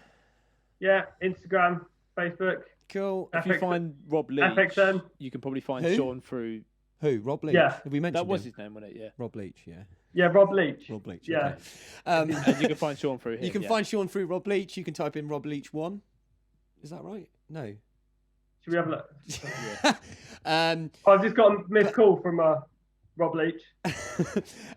Yeah, Instagram, Facebook. Cool. If you FXN. find Rob Leach, FXN. you can probably find Who? Shaun through. Who? Rob Leach? Yeah. Have we mentioned That was him? his name, wasn't it? Yeah. Rob Leach, yeah. Yeah, Rob Leach. Rob Leach, Yeah. okay. Um, And you can find Shaun through him. you can yeah. find Shaun through Rob Leach. You can type in Rob Leach 1. Is that right? No. Should we have a look? um, I've just got a missed call from Rob Leach.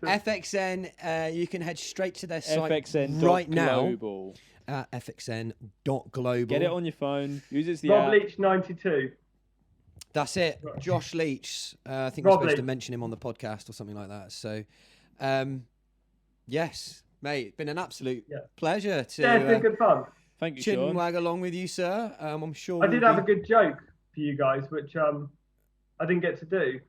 FXN, you can head straight to their site FXN. right now. Global. FXN.Global. Get it on your phone. Use it as the Rob app. Leach 92. That's it. Josh Leach. I think Rob we're supposed to Leach. mention him on the podcast or something like that. So, yes, mate, it's been an absolute pleasure to Yeah, it's been good fun. Thank you, chin Shaun. wag along with you, sir. I'm sure I did have a good joke for you guys, which I didn't get to do.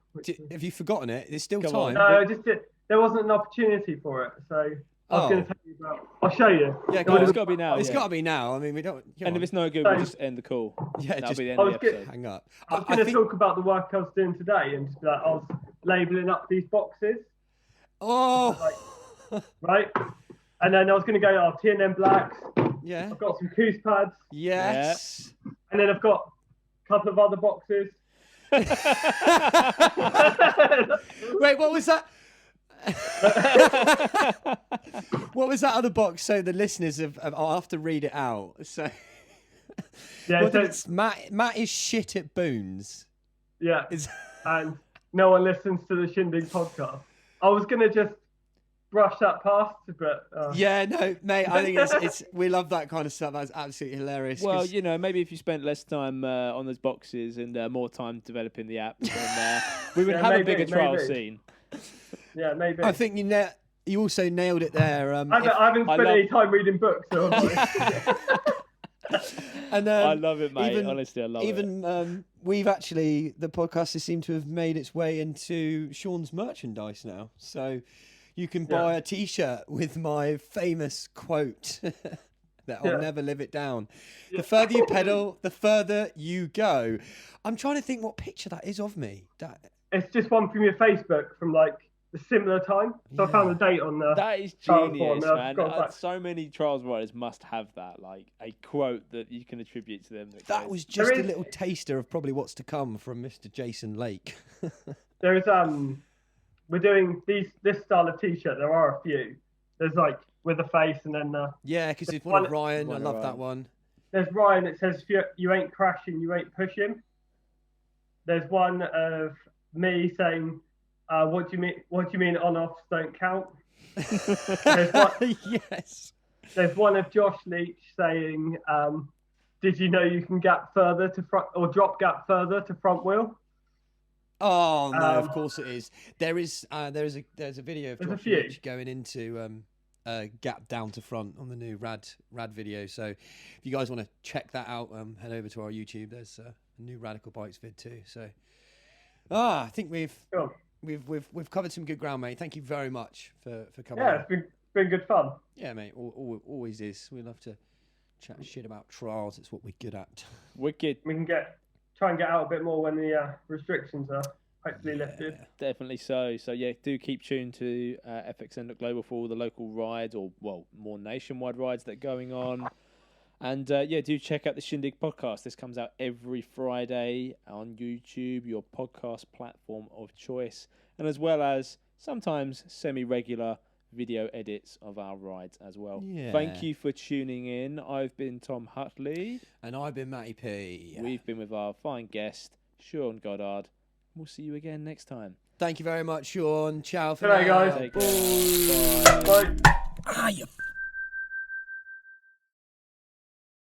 Have you forgotten it? There's still Come time. on. No, I just did. There wasn't an opportunity for it, so I was going to tell you about. I'll show you. Yeah, Well, it's got to be now. It's yeah. got to be now. I mean, we don't. come And on. if it's no good, we'll just end the call. Yeah, That'll just be the end I of the was good. episode. hang up. I was going to talk about the work I was doing today and just be like, I was labelling up these boxes, Oh, right? And then I was going to go, T&M Blacks. yeah. I've got some Coos pads. Yes. And then I've got a couple of other boxes. Wait, what was that? What was that other box? So the listeners I'll have to read it out. So, Yeah, what so, did it, Matt is shit at boons. yeah. Is And no one listens to the Shindig podcast. I was going to just brush that past, but... yeah, no, mate. I think it's we love that kind of stuff. That's absolutely hilarious. Well, 'cause- you know, maybe if you spent less time on those boxes and more time developing the app, then we would Yeah, have a maybe, bigger trial maybe. scene. Yeah, maybe. I think you also nailed it there. I haven't I spent love- any time reading books, so And I love it, mate. even- Honestly, I love it. Even we've actually the podcast has seemed to have made its way into Shaun's merchandise now. So you can buy a T-shirt with my famous quote that I'll never live it down. The further you pedal, the further you go. I'm trying to think what picture that is of me. it's just one from your Facebook from like a similar time. So I found the date on the... That is Trials genius, form, man. I've got back. So many trials riders must have that, like a quote that you can attribute to them. That goes, was just There a is- little taster of probably what's to come from Mr. Jason Lake. There is we're doing this style of T-shirt. There are a few. There's like with a face, and then Yeah, because it's one of One- Ryan. I One of love Ryan. that one. there's Ryan. It says you ain't crashing, you ain't pushing. There's one of me saying, "What do you mean? What do you mean on-offs don't count?" Yes. There's one of Josh Leach saying, "Did you know you can gap further to front or drop gap further to front wheel?" Oh no, of course it is. There's a video of There's a Josh few. Leach going into gap down to front on the new rad video. So if you guys want to check that out, head over to our YouTube. There's a new Radical Bikes vid too. So I think Cool. we've covered some good ground, mate. Thank you very much for coming. Yeah, on. it's been good fun. Yeah, mate. Always is. We love to chat shit about trials. It's what we're good at. wicked. We can try and get out a bit more when the restrictions are hopefully lifted. Definitely so. So yeah, do keep tuned to FXN.Global for all the local rides, or more nationwide rides that are going on. And do check out the Shindig podcast. This comes out every Friday on YouTube, your podcast platform of choice, and as well as sometimes semi-regular video edits of our rides as well. Yeah. Thank you for tuning in. I've been Tom Hutley. And I've been Matty P. We've been with our fine guest, Shaun Goddard. We'll see you again next time. Thank you very much, Shaun. Ciao for Good night, now. guys. Take care. Bye. Ah, you